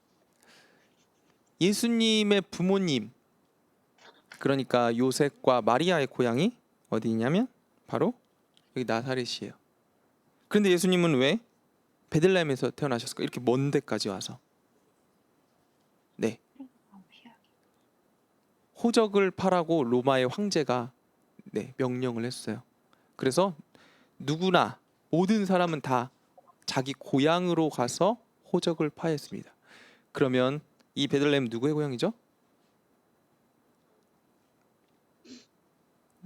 예수님의 부모님, 그러니까 요셉과 마리아의 고향이 어디냐면 바로 여기 나사렛이에요. 그런데 예수님은 왜 베들레헴에서 태어나셨을까? 이렇게 먼 데까지 와서. 네, 호적을 파라고 로마의 황제가 명령을 했어요. 그래서 누구나 모든 사람은 다 자기 고향으로 가서 호적을 파했습니다. 그러면 이 베들레헴 누구의 고향이죠?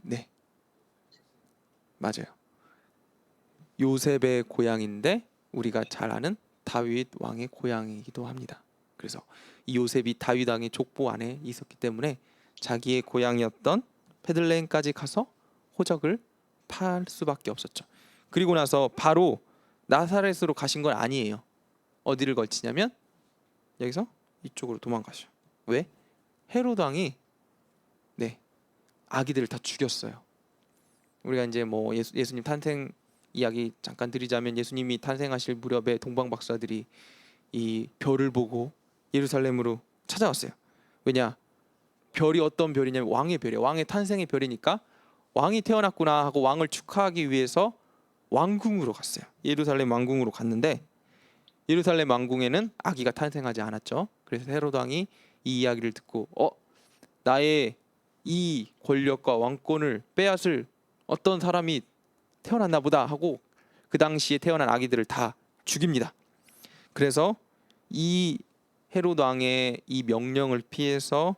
네, 맞아요. 요셉의 고향인데 우리가 잘 아는 다윗 왕의 고향이기도 합니다. 그래서 이 요셉이 다윗 왕의 족보 안에 있었기 때문에 자기의 고향이었던 베들레헴까지 가서 호적을 팔 수밖에 없었죠. 그리고 나서 바로 나사렛으로 가신 건 아니에요. 어디를 걸치냐면 여기서 이쪽으로 도망가죠. 왜? 헤로드 왕이 아기들을 다 죽였어요. 우리가 이제 뭐 예수님 탄생 이야기 잠깐 드리자면 예수님이 탄생하실 무렵에 동방 박사들이 이 별을 보고 예루살렘으로 찾아왔어요. 왜냐? 별이 어떤 별이냐면 왕의 별이에요. 왕의 탄생의 별이니까 왕이 태어났구나 하고 왕을 축하하기 위해서 왕궁으로 갔어요. 예루살렘 왕궁으로 갔는데 예루살렘 왕궁에는 아기가 탄생하지 않았죠. 그래서 헤로드 왕이 이 이야기를 듣고 나의 이 권력과 왕권을 빼앗을 어떤 사람이 태어났나 보다 하고 그 당시에 태어난 아기들을 다 죽입니다. 그래서 이 헤로드 왕의 이 명령을 피해서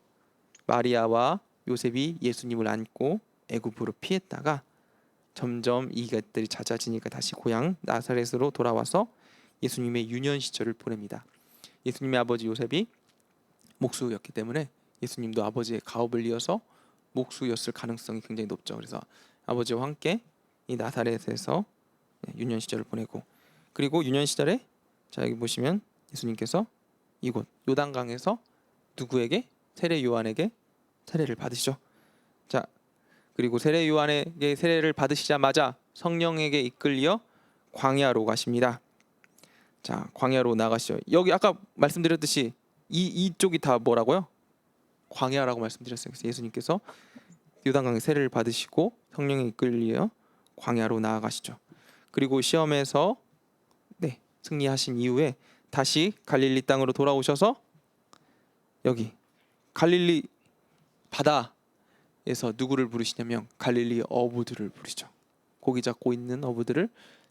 마리아와 요셉이 예수님을 안고 애굽으로 피했다가 점점 이것들이 잦아지니까 다시 고향 나사렛으로 돌아와서 예수님의 유년 시절을 보냅니다. 예수님의 아버지 요셉이 목수였기 때문에 예수님도 아버지의 가업을 이어서 목수였을 가능성이 굉장히 높죠. 그래서 아버지와 함께 이 나사렛에서 유년 시절을 보내고, 그리고 유년 시절에 자 여기 보시면 예수님께서 이곳 요단강에서 누구에게? 세례 요한에게 세례를 받으시죠. 자, 그리고 세례 요한에게 세례를 받으시자마자 성령에게 이끌려 광야로 가십니다. 자, 광야로 나가시죠. 여기 아까 말씀드렸듯이 이쪽이 다 뭐라고요? 광야라고 말씀드렸어요. 그래서 예수님께서 요단강에 세례를 받으시고 성령에 이끌려 광야로 나아가시죠. 그리고 시험에서 승리하신 이후에 다시 갈릴리 땅으로 돌아오셔서 여기 갈릴리 바다에서 누구를 부르시냐면 갈릴리 어부들을 부르시죠. 고기 잡고 있는 어부들을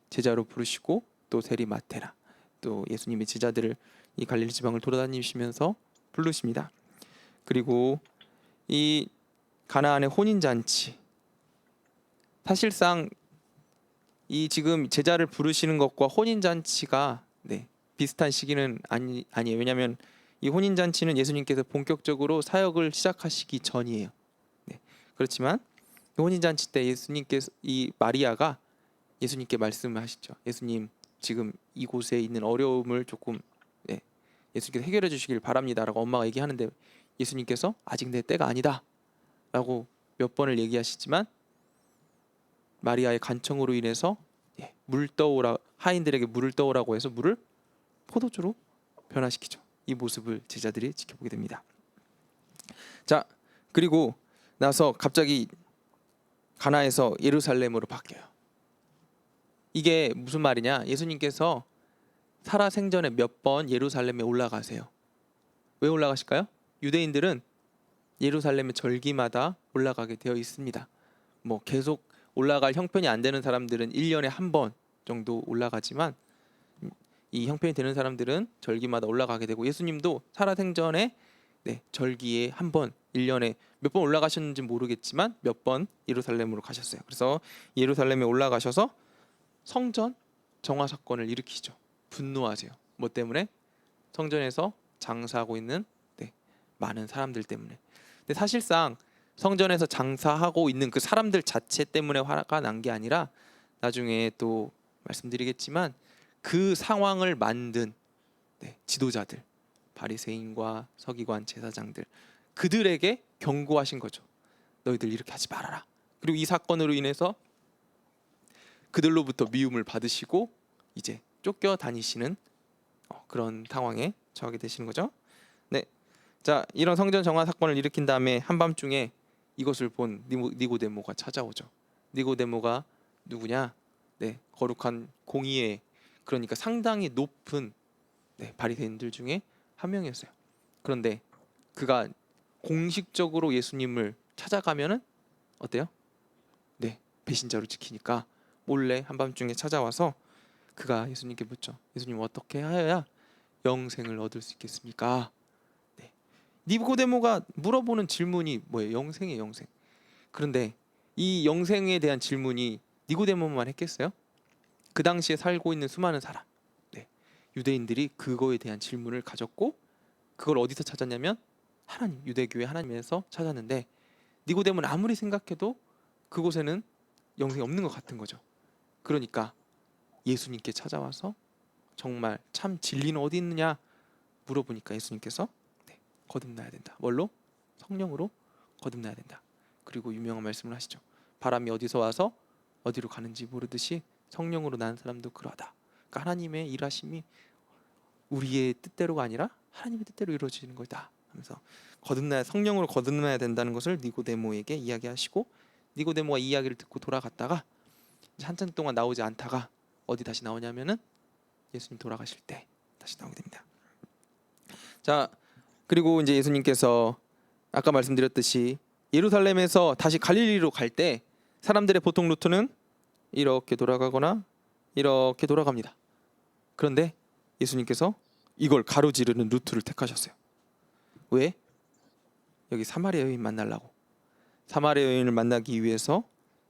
제자로 부르시고 또 세리마테라, 또 예수님의 제자들을 이 갈릴리 지방을 돌아다니시면서 부르십니다. 그리고 이 가나안의 혼인잔치, 사실상 이 지금 제자를 부르시는 것과 혼인잔치가 비슷한 시기는 아니에요. 왜냐하면 이 혼인잔치는 예수님께서 본격적으로 사역을 시작하시기 전이에요. 그렇지만 혼인잔치 때 예수님께서 이 마리아가 예수님께 말씀하시죠. 예수님 지금 이곳에 있는 어려움을 조금 예수님께서 해결해 주시길 바랍니다라고 엄마가 얘기하는데 예수님께서 아직 내 때가 아니다 라고 몇 번을 얘기하시지만 마리아의 간청으로 인해서 물 떠오라, 하인들에게 물을 떠오라고 해서 물을 포도주로 변화시키죠. 이 모습을 제자들이 지켜보게 됩니다. 자, 그리고 나서 갑자기 가나에서 예루살렘으로 바뀌어요. 이게 무슨 말이냐? 예수님께서 살아생전에 몇 번 예루살렘에 올라가세요. 왜 올라가실까요? 유대인들은 예루살렘의 절기마다 올라가게 되어 있습니다. 뭐 계속 올라갈 형편이 안 되는 사람들은 1년에 한 번 정도 올라가지만 이 형편이 되는 사람들은 절기마다 올라가게 되고, 예수님도 살아생전에 절기에 한 번, 1년에 몇 번 올라가셨는지 모르겠지만 몇 번 예루살렘으로 가셨어요. 그래서 예루살렘에 올라가셔서 성전 정화 사건을 일으키죠. 분노하세요. 뭐 때문에? 성전에서 장사하고 있는 많은 사람들 때문에. 근데 사실상 성전에서 장사하고 있는 그 사람들 자체 때문에 화가 난 게 아니라, 나중에 또 말씀드리겠지만 그 상황을 만든 지도자들, 바리새인과 서기관, 제사장들, 그들에게 경고하신 거죠. 너희들 이렇게 하지 말아라. 그리고 이 사건으로 인해서 그들로부터 미움을 받으시고 이제 쫓겨 다니시는 그런 상황에 처하게 되시는 거죠. 자, 이런 성전 정화 사건을 일으킨 다음에 한밤중에 이것을 본 니고데모가 찾아오죠. 니고데모가 누구냐? 거룩한 공의의, 그러니까 상당히 높은 바리새인들 중에 한 명이었어요. 그런데 그가 공식적으로 예수님을 찾아가면은 어때요? 배신자로 지키니까 몰래 한밤중에 찾아와서 그가 예수님께 묻죠. 예수님, 어떻게 하여야 영생을 얻을 수 있겠습니까? 니고데모가 물어보는 질문이 뭐예요? 영생이에요, 영생. 그런데 이 영생에 대한 질문이 니고데모만 했겠어요? 그 당시에 살고 있는 수많은 사람, 유대인들이 그거에 대한 질문을 가졌고, 그걸 어디서 찾았냐면 하나님, 유대교회 하나님에서 찾았는데, 니고데모는 아무리 생각해도 그곳에는 영생이 없는 것 같은 거죠. 그러니까 예수님께 찾아와서 정말 참 진리는 어디 있느냐 물어보니까 예수님께서 거듭나야 된다. 뭘로? 성령으로 거듭나야 된다. 그리고 유명한 말씀을 하시죠. 바람이 어디서 와서 어디로 가는지 모르듯이 성령으로 난 사람도 그러하다. 그러니까 하나님의 일하심이 우리의 뜻대로가 아니라 하나님의 뜻대로 이루어지는 거다 하면서 성령으로 거듭나야 된다는 것을 니고데모에게 이야기하시고, 니고데모가 이 이야기를 듣고 돌아갔다가 한참 동안 나오지 않다가 어디 다시 나오냐면은 예수님 돌아가실 때 다시 나오게 됩니다. 자, 그리고 이제 예수님께서 아까 말씀드렸듯이 예루살렘에서 다시 갈릴리로 갈 때 사람들의 보통 루트는 이렇게 돌아가거나 이렇게 돌아갑니다. 그런데 예수님께서 이걸 가로지르는 루트를 택하셨어요. 왜? 여기 사마리아 여인 만나려고. 사마리아 여인을 만나기 위해서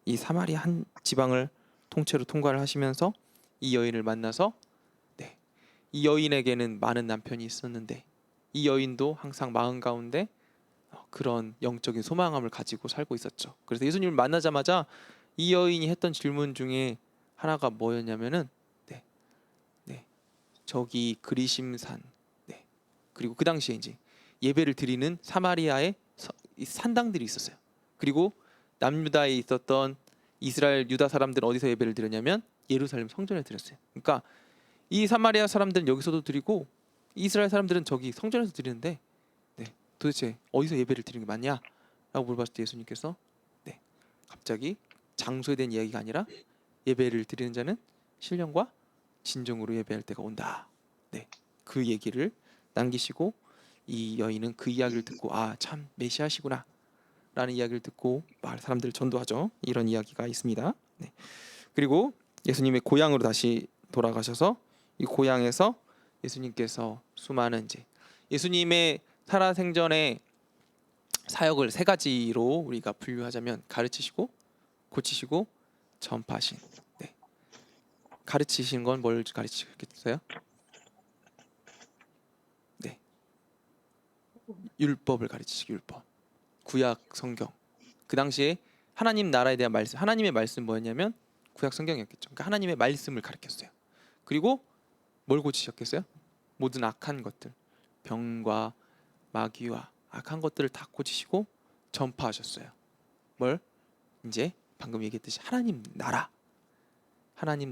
이 사마리아 한 지방을 통째로 통과를 하시면서 이 여인을 만나서 이 여인에게는 많은 남편이 있었는데 이 여인도 항상 마음 가운데 그런 영적인 소망함을 가지고 살고 있었죠. 그래서 예수님을 만나자마자 이 여인이 했던 질문 중에 하나가 뭐였냐면은 저기 그리심산 그리고 그 당시에 이제 예배를 드리는 사마리아의 이 산당들이 있었어요. 그리고 남유다에 있었던 이스라엘 유다 사람들은 어디서 예배를 드렸냐면 예루살렘 성전에 드렸어요. 그러니까 이 사마리아 사람들은 여기서도 드리고 이스라엘 사람들은 저기 성전에서 드리는데 도대체 어디서 예배를 드리는 게 맞냐라고 물어봤을 때 예수님께서 갑자기 장소에 대한 이야기가 아니라 예배를 드리는 자는 신령과 진정으로 예배할 때가 온다. 그 얘기를 남기시고 이 여인은 그 이야기를 듣고 아 참 메시아시구나 라는 이야기를 듣고 사람들을 전도하죠. 이런 이야기가 있습니다. 그리고 예수님의 고향으로 다시 돌아가셔서 이 고향에서 예수님께서 수많은 이제 예수님의 살아생전의 사역을 세 가지로 우리가 분류하자면 가르치시고 고치시고 전파하신. 가르치신 건 뭘 가르치셨어요? 율법을 가르치시기 율법. 구약 성경. 그 당시에 하나님 나라에 대한 말씀, 하나님의 말씀 뭐였냐면 구약 성경이었겠죠. 그러니까 하나님의 말씀을 가르쳤어요. 그리고 뭘 고치셨겠어요? 모든 악한 것들, 병과 마귀와 악한 것들을 다 고치시고 전파하셨어요. 뭘? 이제 방금 얘기했듯이 하나님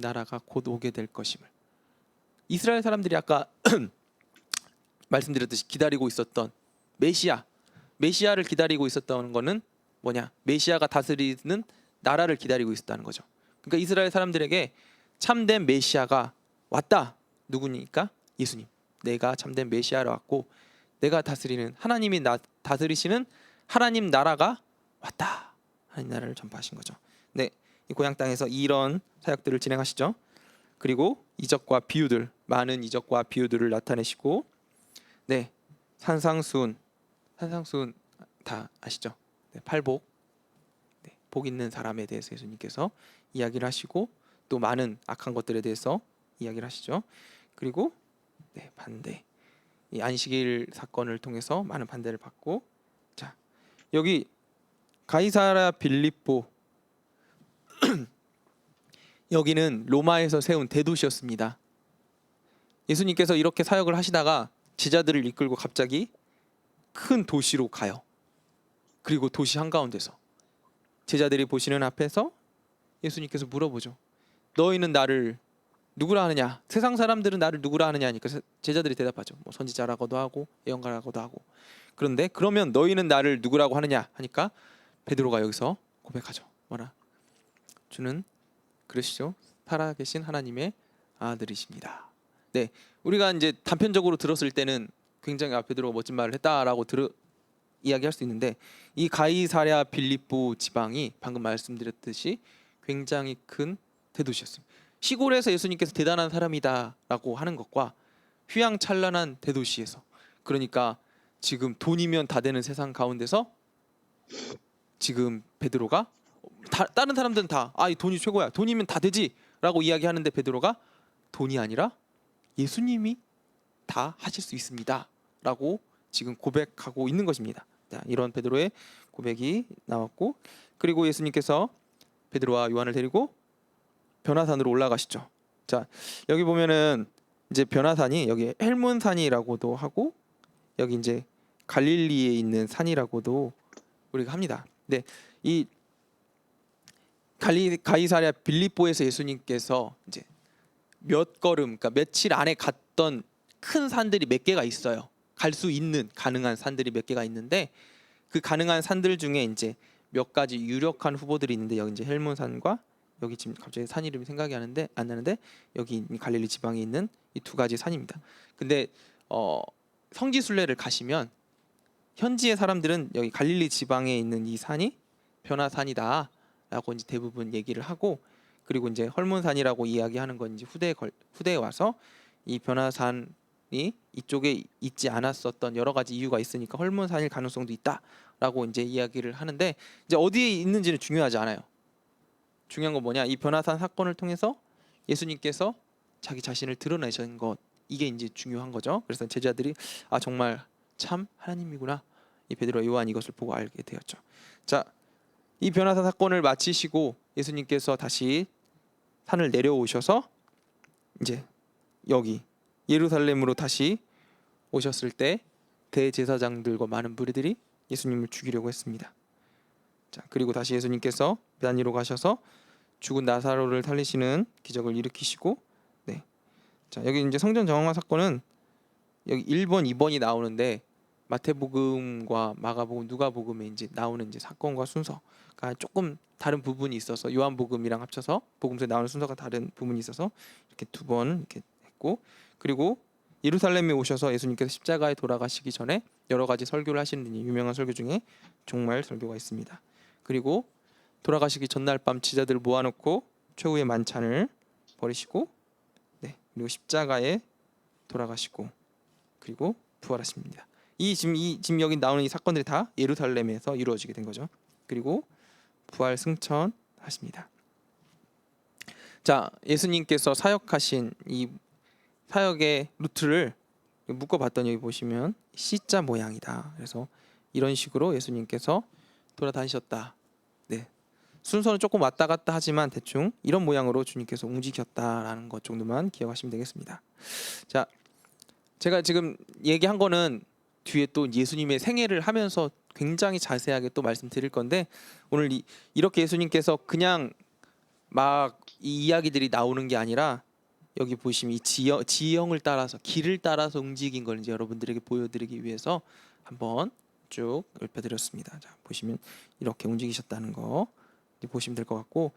나라가 곧 오게 될 것임을. 이스라엘 사람들이 아까 말씀드렸듯이 기다리고 있었던 메시아를 기다리고 있었던 거는 뭐냐? 메시아가 다스리는 나라를 기다리고 있었다는 거죠. 그러니까 이스라엘 사람들에게 참된 메시아가 왔다. 누구니까? 예수님. 내가 참된 메시아로 왔고 내가 다스리는 하나님이 다스리시는 하나님 나라가 왔다. 하나님 나라를 전파하신 거죠. 이 고향 땅에서 이런 사역들을 진행하시죠. 그리고 이적과 비유들, 많은 이적과 비유들을 나타내시고 산상수훈 다 아시죠? 팔복, 복 있는 사람에 대해서 예수님께서 이야기를 하시고 또 많은 악한 것들에 대해서 이야기를 하시죠. 그리고 반대, 이 안식일 사건을 통해서 많은 반대를 받고, 자 여기 가이사랴 빌립보 여기는 로마에서 세운 대도시였습니다. 예수님께서 이렇게 사역을 하시다가 제자들을 이끌고 갑자기 큰 도시로 가요. 그리고 도시 한가운데서 제자들이 보시는 앞에서 예수님께서 물어보죠. 너희는 나를 누구라 하느냐? 세상 사람들은 나를 누구라 하느냐 하니까 제자들이 대답하죠. 뭐 선지자라고도 하고 예언가라고도 하고. 그런데 그러면 너희는 나를 누구라고 하느냐 하니까 베드로가 여기서 고백하죠. 뭐라? 주는 그러시죠. 살아계신 하나님의 아들이십니다. 우리가 이제 단편적으로 들었을 때는 굉장히 베드로가 멋진 말을 했다라고 이야기할 수 있는데 이 가이사랴 빌립보 지방이 방금 말씀드렸듯이 굉장히 큰 대도시였습니다. 시골에서 예수님께서 대단한 사람이다라고 하는 것과 휘황찬란한 대도시에서, 그러니까 지금 돈이면 다 되는 세상 가운데서 지금 베드로가 다른 사람들은 다 이 돈이 최고야, 돈이면 다 되지라고 이야기하는데 베드로가 돈이 아니라 예수님이 다 하실 수 있습니다라고 지금 고백하고 있는 것입니다. 이런 베드로의 고백이 나왔고, 그리고 예수님께서 베드로와 요한을 데리고 변화산으로 올라가시죠. 자 여기 보면은 이제 변화산이 여기 헬몬산이라고도 하고 여기 이제 갈릴리에 있는 산이라고도 우리가 합니다. 이 가이사랴 빌립보에서 예수님께서 이제 몇 걸음, 그러니까 며칠 안에 갔던 큰 산들이 몇 개가 있어요. 갈 수 있는 가능한 산들이 몇 개가 있는데 그 가능한 산들 중에 이제 몇 가지 유력한 후보들이 있는데 여기 이제 헬몬산과 여기 지금 갑자기 산 이름이 생각이 안 나는데 여기 갈릴리 지방에 있는 이 두 가지 산입니다. 근데 성지순례를 가시면 현지의 사람들은 여기 갈릴리 지방에 있는 이 산이 변화산이다라고 이제 대부분 얘기를 하고, 그리고 이제 헐몬산이라고 이야기하는 건 이제 후대에 와서 이 변화산이 이쪽에 있지 않았었던 여러 가지 이유가 있으니까 헐몬산일 가능성도 있다라고 이제 이야기를 하는데 이제 어디에 있는지는 중요하지 않아요. 중요한 건 뭐냐? 이 변화산 사건을 통해서 예수님께서 자기 자신을 드러내신 것, 이게 이제 중요한 거죠. 그래서 제자들이 정말 참 하나님이구나. 이 베드로와 요한 이것을 보고 알게 되었죠. 자 이 변화사 사건을 마치시고 예수님께서 다시 산을 내려오셔서 이제 여기 예루살렘으로 다시 오셨을 때 대제사장들과 많은 무리들이 예수님을 죽이려고 했습니다. 자, 그리고 다시 예수님께서 베다니로 가셔서 죽은 나사로를 살리시는 기적을 일으키시고, 네. 자, 여기 이제 성전 정황화 사건은 여기 1번, 2번이 나오는데 마태복음과 마가복음, 누가복음에 이제 나오는 이제 사건과 순서가 조금 다른 부분이 있어서 요한복음이랑 합쳐서 복음서에 나오는 순서가 다른 부분이 있어서 이렇게 두 번 이렇게 했고, 그리고 예루살렘에 오셔서 예수님께서 십자가에 돌아가시기 전에 여러 가지 설교를 하시는 유명한 설교 중에 종말 설교가 있습니다. 그리고 돌아가시기 전날 밤 제자들을 모아놓고 최후의 만찬을 벌이시고, 네, 그리고 십자가에 돌아가시고 그리고 부활하십니다. 지금 여기 나오는 이 사건들이 다 예루살렘에서 이루어지게 된 거죠. 그리고 부활 승천하십니다. 자, 예수님께서 사역하신 이 사역의 루트를 묶어봤더니 여기 보시면 C자 모양이다. 그래서 이런 식으로 예수님께서 돌아다니셨다. 네, 순서는 조금 왔다 갔다 하지만 대충 이런 모양으로 주님께서 움직였다라는 것 정도만 기억하시면 되겠습니다. 자, 제가 지금 얘기한 거는 뒤에 또 예수님의 생애를 하면서 굉장히 자세하게 또 말씀드릴 건데, 오늘 이렇게 예수님께서 그냥 막 이 이야기들이 나오는 게 아니라 여기 보시면 이 지형을 따라서 길을 따라서 움직인 걸 이제 여러분들에게 보여드리기 위해서 한번 쭉 읊어드렸습니다. 자, 보시면 이렇게 움직이셨다는 거 보시면 될 것 같고,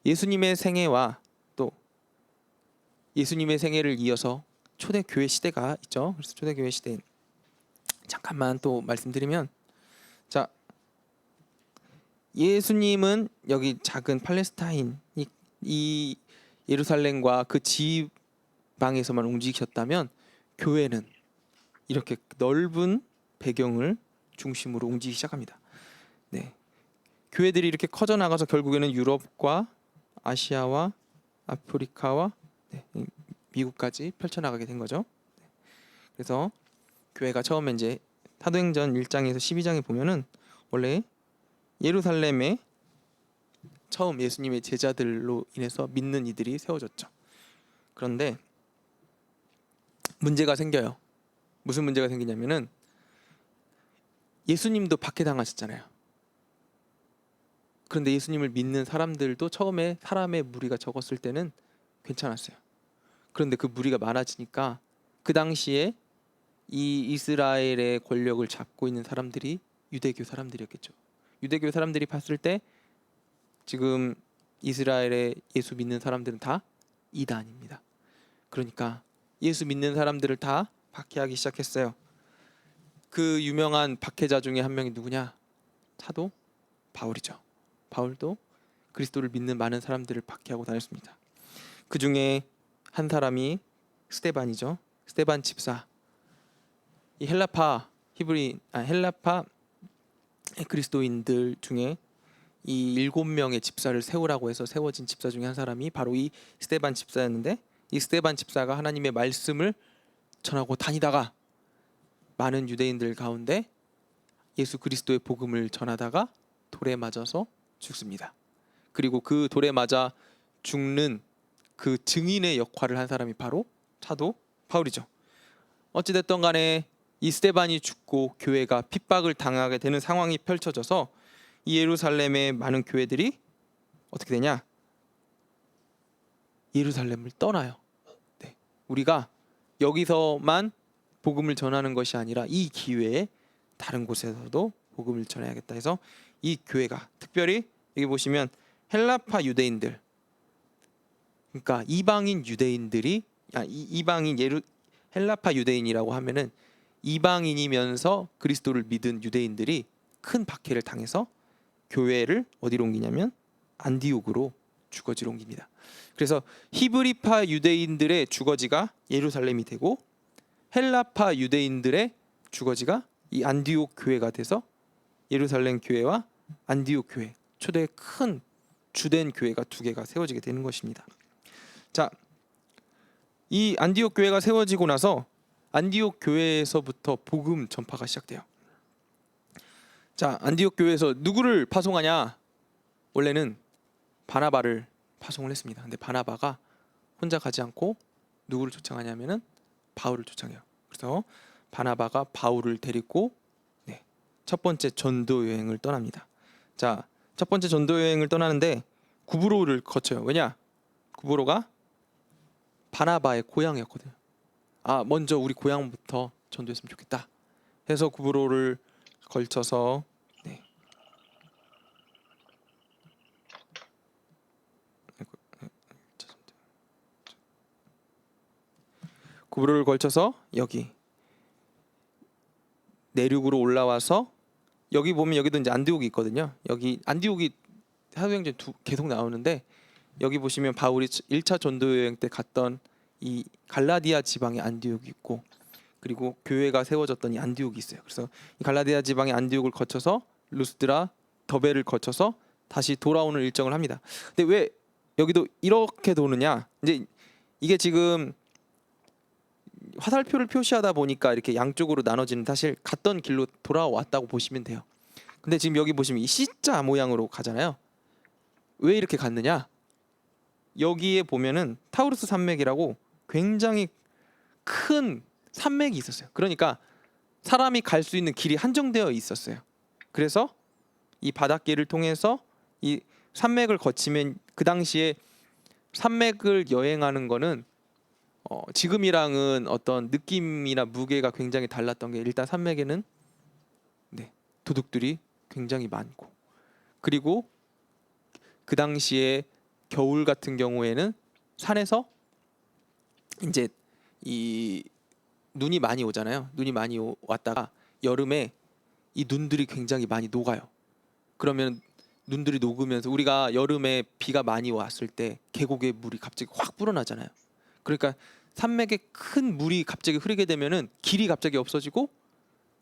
예수님의 생애와 또 예수님의 생애를 이어서 초대교회 시대가 있죠. 그래서 초대교회 시대 잠깐만 또 말씀드리면, 자, 예수님은 여기 작은 팔레스타인 이 예루살렘과 그 지방에서만 움직이셨다면, 교회는 이렇게 넓은 배경을 중심으로 움직이기 시작합니다. 네, 교회들이 이렇게 커져 나가서 결국에는 유럽과 아시아와 아프리카와 미국까지 펼쳐나가게 된 거죠. 그래서 교회가 처음에 이제 사도행전 1장에서 12장에 보면은 원래 예루살렘에 처음 예수님의 제자들로 인해서 믿는 이들이 세워졌죠. 그런데 문제가 생겨요. 무슨 문제가 생기냐면은 예수님도 박해당하셨잖아요. 그런데 예수님을 믿는 사람들도 처음에 사람의 무리가 적었을 때는 괜찮았어요. 그런데 그 무리가 많아지니까 그 당시에 이 이스라엘의 권력을 잡고 있는 사람들이 유대교 사람들이었겠죠. 유대교 사람들이 봤을 때 지금 이스라엘의 예수 믿는 사람들은 다 이단입니다. 그러니까 예수 믿는 사람들을 다 박해하기 시작했어요. 그 유명한 박해자 중에 한 명이 누구냐? 사도 바울이죠. 바울도 그리스도를 믿는 많은 사람들을 박해하고 다녔습니다. 그 중에 한 사람이 스데반이죠. 스데반 집사. 이 헬라파 그리스도인들 중에 이 7명의 집사를 세우라고 해서 세워진 집사 중에 한 사람이 바로 이 스데반 집사였는데, 이 스데반 집사가 하나님의 말씀을 전하고 다니다가 많은 유대인들 가운데 예수 그리스도의 복음을 전하다가 돌에 맞아서 죽습니다. 그리고 그 돌에 맞아 죽는 그 증인의 역할을 한 사람이 바로 사도 바울이죠. 어찌됐든 간에 이 스데반이 죽고 교회가 핍박을 당하게 되는 상황이 펼쳐져서 이 예루살렘의 많은 교회들이 어떻게 되냐? 예루살렘을 떠나요. 네, 우리가 여기서만 복음을 전하는 것이 아니라 이 기회에 다른 곳에서도 복음을 전해야겠다 해서 이 교회가 특별히 여기 보시면 헬라파 유대인들, 그러니까 이방인 유대인들이 이방인 헬라파 유대인이라고 하면은 이방인이면서 그리스도를 믿은 유대인들이 큰 박해를 당해서 교회를 어디로 옮기냐면 안디옥으로 주거지로 옮깁니다. 그래서 히브리파 유대인들의 주거지가 예루살렘이 되고 헬라파 유대인들의 주거지가 이 안디옥 교회가 돼서 예루살렘 교회와 안디옥 교회, 초대 큰 주된 교회가 두 개가 세워지게 되는 것입니다. 자, 이 안디옥 교회가 세워지고 나서 안디옥 교회에서부터 복음 전파가 시작돼요. 자, 안디옥 교회에서 누구를 파송하냐? 원래는 바나바를 파송을 했습니다. 근데 바나바가 혼자 가지 않고 누구를 초청하냐면은 바울을 초청해요. 그래서 바나바가 바울을 데리고 첫 번째 전도 여행을 떠납니다. 자, 첫 번째 전도 여행을 떠나는데 구브로를 거쳐요. 왜냐? 구브로가 바나바의 고향이었거든요. 먼저 우리 고향부터 전도했으면 좋겠다 해서 구브로를 걸쳐서 구브로를 걸쳐서 여기 내륙으로 올라와서 여기 보면 여기도 이제 안디옥이 있거든요. 여기 안디옥이 사도행전 계속 나오는데 여기 보시면 바울이 1차 전도 여행 때 갔던 이 갈라디아 지방의 안디옥이 있고 그리고 교회가 세워졌던 이 안디옥이 있어요. 그래서 이 갈라디아 지방의 안디옥을 거쳐서 루스드라, 더베를 거쳐서 다시 돌아오는 일정을 합니다. 근데 왜 여기도 이렇게 도느냐? 이제 이게 지금 화살표를 표시하다 보니까 이렇게 양쪽으로 나눠지는 사실 갔던 길로 돌아왔다고 보시면 돼요. 근데 지금 여기 보시면 이 C자 모양으로 가잖아요. 왜 이렇게 갔느냐? 여기에 보면은 타우루스 산맥이라고 굉장히 큰 산맥이 있었어요. 그러니까 사람이 갈 수 있는 길이 한정되어 있었어요. 그래서 이 바닷길을 통해서 이 산맥을 거치면 그 당시에 산맥을 여행하는 거는 지금이랑은 어떤 느낌이나 무게가 굉장히 달랐던 게 일단 산맥에는 도둑들이 굉장히 많고 그리고 그 당시에 겨울 같은 경우에는 산에서 이제 이 눈이 많이 오잖아요. 눈이 많이 왔다가 여름에 이 눈들이 굉장히 많이 녹아요. 그러면 눈들이 녹으면서 우리가 여름에 비가 많이 왔을 때 계곡에 물이 갑자기 확 불어나잖아요. 그러니까 산맥에 큰 물이 갑자기 흐르게 되면은 길이 갑자기 없어지고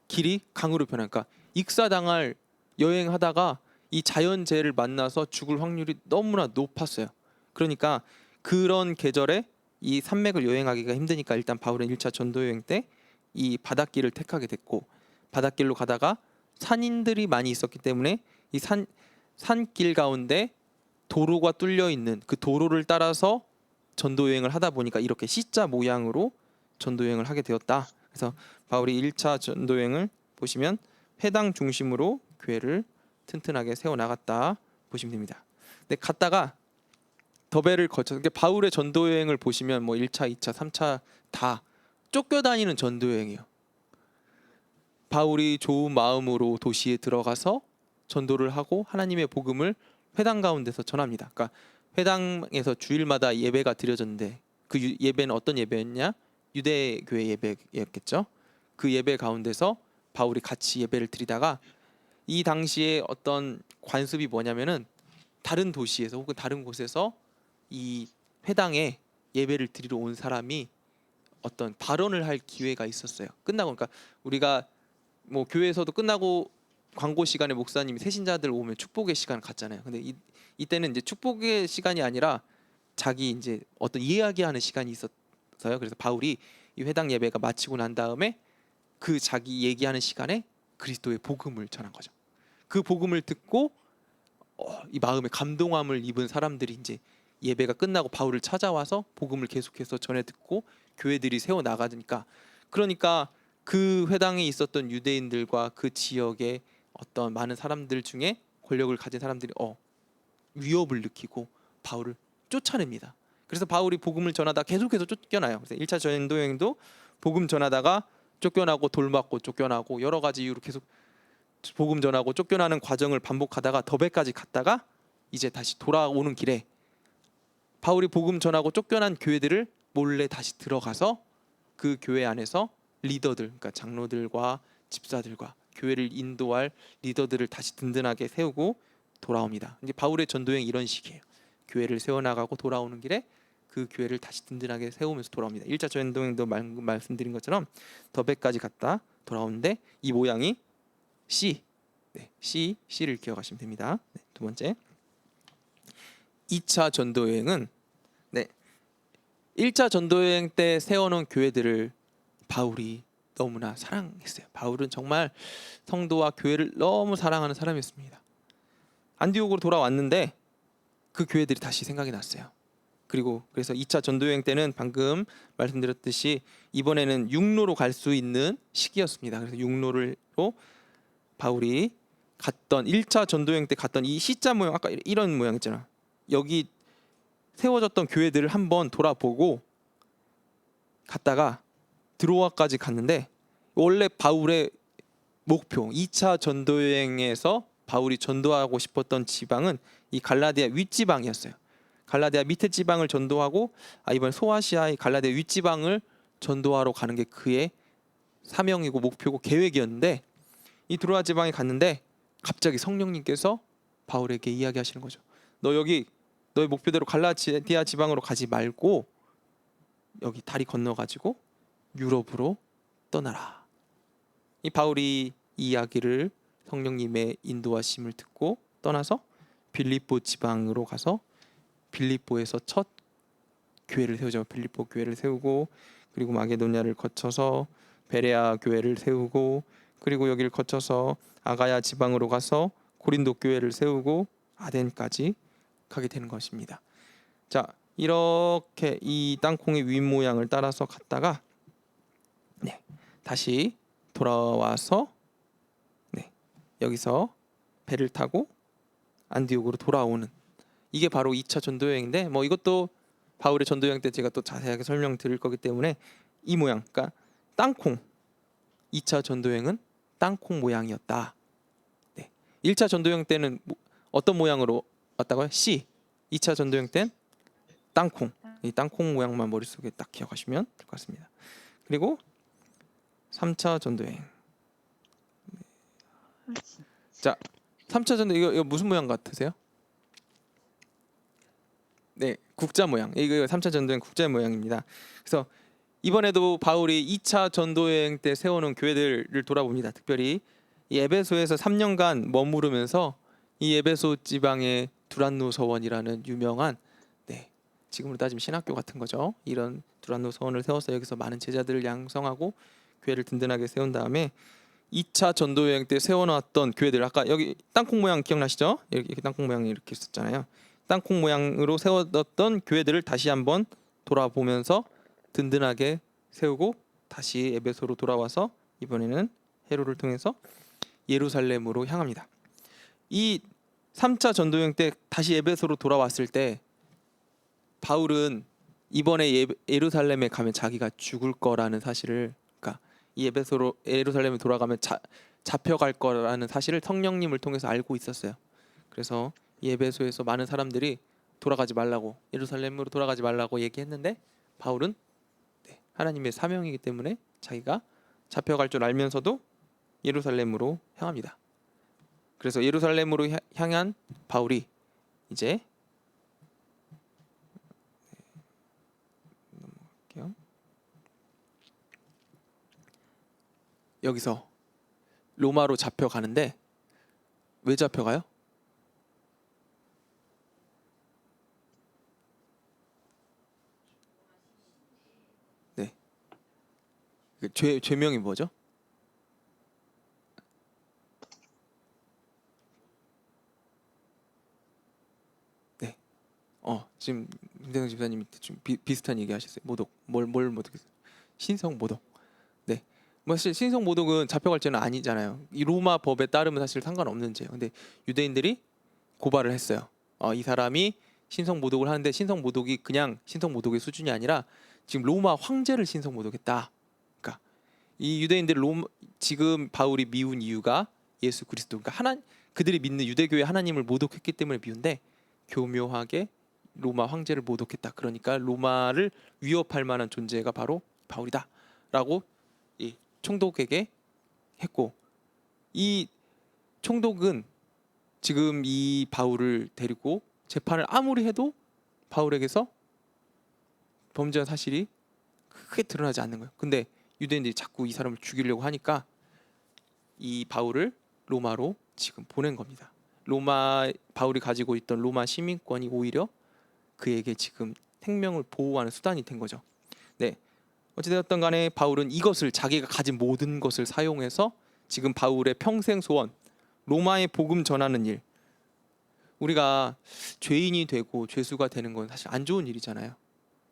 길이 강으로 변하니까 익사당할 여행하다가 이 자연재해를 만나서 죽을 확률이 너무나 높았어요. 그러니까 그런 계절에 이 산맥을 여행하기가 힘드니까 일단 바울은 1차 전도 여행 때 이 바닷길을 택하게 됐고 바닷길로 가다가 산인들이 많이 있었기 때문에 이 산길 가운데 도로가 뚫려 있는 그 도로를 따라서 전도 여행을 하다 보니까 이렇게 C자 모양으로 전도 여행을 하게 되었다. 그래서 바울이 1차 전도 여행을 보시면 회당 중심으로 교회를 튼튼하게 세워 나갔다 보시면 됩니다. 근데 갔다가 더베를 거쳐서 바울의 전도 여행을 보시면 뭐 1차, 2차, 3차 다 쫓겨다니는 전도 여행이에요. 바울이 좋은 마음으로 도시에 들어가서 전도를 하고 하나님의 복음을 회당 가운데서 전합니다. 그러니까 회당에서 주일마다 예배가 드려졌는데 그 예배는 어떤 예배였냐? 유대교회 예배였겠죠. 그 예배 가운데서 바울이 같이 예배를 드리다가 이 당시에 어떤 관습이 뭐냐면은 다른 도시에서 혹은 다른 곳에서 이 회당에 예배를 드리러 온 사람이 어떤 발언을 할 기회가 있었어요. 끝나고 그러니까 우리가 뭐 교회에서도 끝나고 광고 시간에 목사님이 새신자들 오면 축복의 시간 갖잖아요. 근데 이때는 이제 축복의 시간이 아니라 자기 이제 어떤 이야기하는 시간이 있었어요. 그래서 바울이 이 회당 예배가 마치고 난 다음에 그 자기 얘기하는 시간에 그리스도의 복음을 전한 거죠. 그 복음을 듣고 이 마음에 감동함을 입은 사람들이 이제 예배가 끝나고 바울을 찾아와서 복음을 계속해서 전해 듣고 교회들이 세워 나가니까 그러니까 그 회당에 있었던 유대인들과 그 지역의 어떤 많은 사람들 중에 권력을 가진 사람들이 위협을 느끼고 바울을 쫓아냅니다. 그래서 바울이 복음을 전하다 계속해서 쫓겨나요. 그래서 1차 전도 여행도 복음 전하다가 쫓겨나고 돌맞고 쫓겨나고 여러 가지 이유로 계속 복음 전하고 쫓겨나는 과정을 반복하다가 더베까지 갔다가 이제 다시 돌아오는 길에 바울이 복음 전하고 쫓겨난 교회들을 몰래 다시 들어가서 그 교회 안에서 리더들, 그러니까 장로들과 집사들과 교회를 인도할 리더들을 다시 든든하게 세우고 돌아옵니다. 이제 바울의 전도여행 이런 식이에요. 교회를 세워나가고 돌아오는 길에 그 교회를 다시 든든하게 세우면서 돌아옵니다. 1차 전도여행도 말씀드린 것처럼 더베까지 갔다 돌아오는데 이 모양이 C, C를 기억하시면 됩니다. 두 번째 2차 전도여행은 1차 전도여행 때 세워놓은 교회들을 바울이 너무나 사랑했어요. 바울은 정말 성도와 교회를 너무 사랑하는 사람이었습니다. 안디옥으로 돌아왔는데 그 교회들이 다시 생각이 났어요. 그리고 그래서 2차 전도 여행 때는 방금 말씀드렸듯이 이번에는 육로로 갈 수 있는 시기였습니다. 그래서 육로로 바울이 갔던 1차 전도 여행 때 갔던 이 C자 모양, 아까 이런 모양 있잖아. 여기 세워졌던 교회들을 한번 돌아보고 갔다가 드로아까지 갔는데, 원래 바울의 목표 2차 전도 여행에서 바울이 전도하고 싶었던 지방은 이 갈라디아 윗지방이었어요. 갈라디아 밑에 지방을 전도하고 이번 소아시아의 갈라디아 윗지방을 전도하러 가는 게 그의 사명이고 목표고 계획이었는데, 이 드로아 지방에 갔는데 갑자기 성령님께서 바울에게 이야기하시는 거죠. 너 여기 너의 목표대로 갈라디아 지방으로 가지 말고 여기 다리 건너가지고 유럽으로 떠나라. 이 바울이 이 이야기를 성령님의 인도하심을 듣고 떠나서 빌립보 지방으로 가서 빌립보에서 첫 교회를 세우죠. 빌립보 교회를 세우고, 그리고 마게도냐를 거쳐서 베레아 교회를 세우고, 그리고 여기를 거쳐서 아가야 지방으로 가서 고린도 교회를 세우고 아덴까지 가게 되는 것입니다. 자, 이렇게 이 땅콩의 윗 모양을 따라서 갔다가 다시 돌아와서 여기서 배를 타고 안디옥으로 돌아오는, 이게 바로 2차 전도 여행인데, 뭐 이것도 바울의 전도 여행 때 제가 또 자세하게 설명드릴 거기 때문에 이 모양, 그러니까 땅콩, 2차 전도 여행은 땅콩 모양이었다. 1차 전도 여행 때는 어떤 모양으로 왔다고요? C. 2차 전도 여행 때는 땅콩. 이 땅콩 모양만 머릿속에 딱 기억하시면 될 것 같습니다. 그리고 3차 전도 여행. 자, 3차 전도 이거 무슨 모양 같으세요? 네, 국자 모양. 이거 3차 전도 여행 국자 모양입니다. 그래서 이번에도 바울이 2차 전도 여행 때 세워놓은 교회들을 돌아봅니다. 특별히 이 에베소에서 3년간 머무르면서 이 에베소 지방의 두란노 서원이라는 유명한, 지금으로 따지면 신학교 같은 거죠. 이런 두란노 서원을 세워서 여기서 많은 제자들을 양성하고 교회를 든든하게 세운 다음에 2차 전도 여행 때 세워놨던 교회들, 아까 여기 땅콩 모양 기억나시죠? 이렇게 땅콩 모양이 이렇게 있었잖아요. 땅콩 모양으로 세워뒀던 교회들을 다시 한번 돌아보면서 든든하게 세우고 다시 에베소로 돌아와서 이번에는 헤로를 통해서 예루살렘으로 향합니다. 이 3차 전도 여행 때 다시 에베소로 돌아왔을 때 바울은 이번에 예루살렘에 가면 자기가 죽을 거라는 사실을, 그러니까 이 예루살렘에 돌아가면 잡혀갈 거라는 사실을 성령님을 통해서 알고 있었어요. 그래서 이 에베소에서 많은 사람들이 돌아가지 말라고, 예루살렘으로 돌아가지 말라고 얘기했는데 바울은 하나님의 사명이기 때문에 자기가 잡혀갈 줄 알면서도 예루살렘으로 향합니다. 그래서 예루살렘으로 향한 바울이 이제 넘어갈게요. 여기서 로마로 잡혀가는데 왜 잡혀가요? 죄명이 뭐죠? 지금 김대성 집사님이 좀 비슷한 얘기 하셨어요. 모독. 뭘 모독했어요? 신성 모독. 뭐 사실 신성 모독은 잡혀갈 죄는 아니잖아요. 이 로마 법에 따르면 사실 상관없는 죄예요. 근데 유대인들이 고발을 했어요. 이 사람이 신성 모독을 하는데 신성 모독이 그냥 신성 모독의 수준이 아니라 지금 로마 황제를 신성 모독했다. 그러니까 이 유대인들 지금 바울이 미운 이유가 예수 그리스도, 그러니까 그들이 믿는 유대교의 하나님을 모독했기 때문에 미운데, 교묘하게 로마 황제를 모독했다. 그러니까 로마를 위협할 만한 존재가 바로 바울이다라고 이 총독에게 했고, 이 총독은 지금 이 바울을 데리고 재판을 아무리 해도 바울에게서 범죄한 사실이 크게 드러나지 않는 거예요. 근데 유대인들이 자꾸 이 사람을 죽이려고 하니까 이 바울을 로마로 지금 보낸 겁니다. 바울이 가지고 있던 로마 시민권이 오히려 그에게 지금 생명을 보호하는 수단이 된 거죠. 어찌되었든 간에 바울은 이것을, 자기가 가진 모든 것을 사용해서 지금 바울의 평생 소원, 로마의 복음 전하는 일, 우리가 죄인이 되고 죄수가 되는 건 사실 안 좋은 일이잖아요.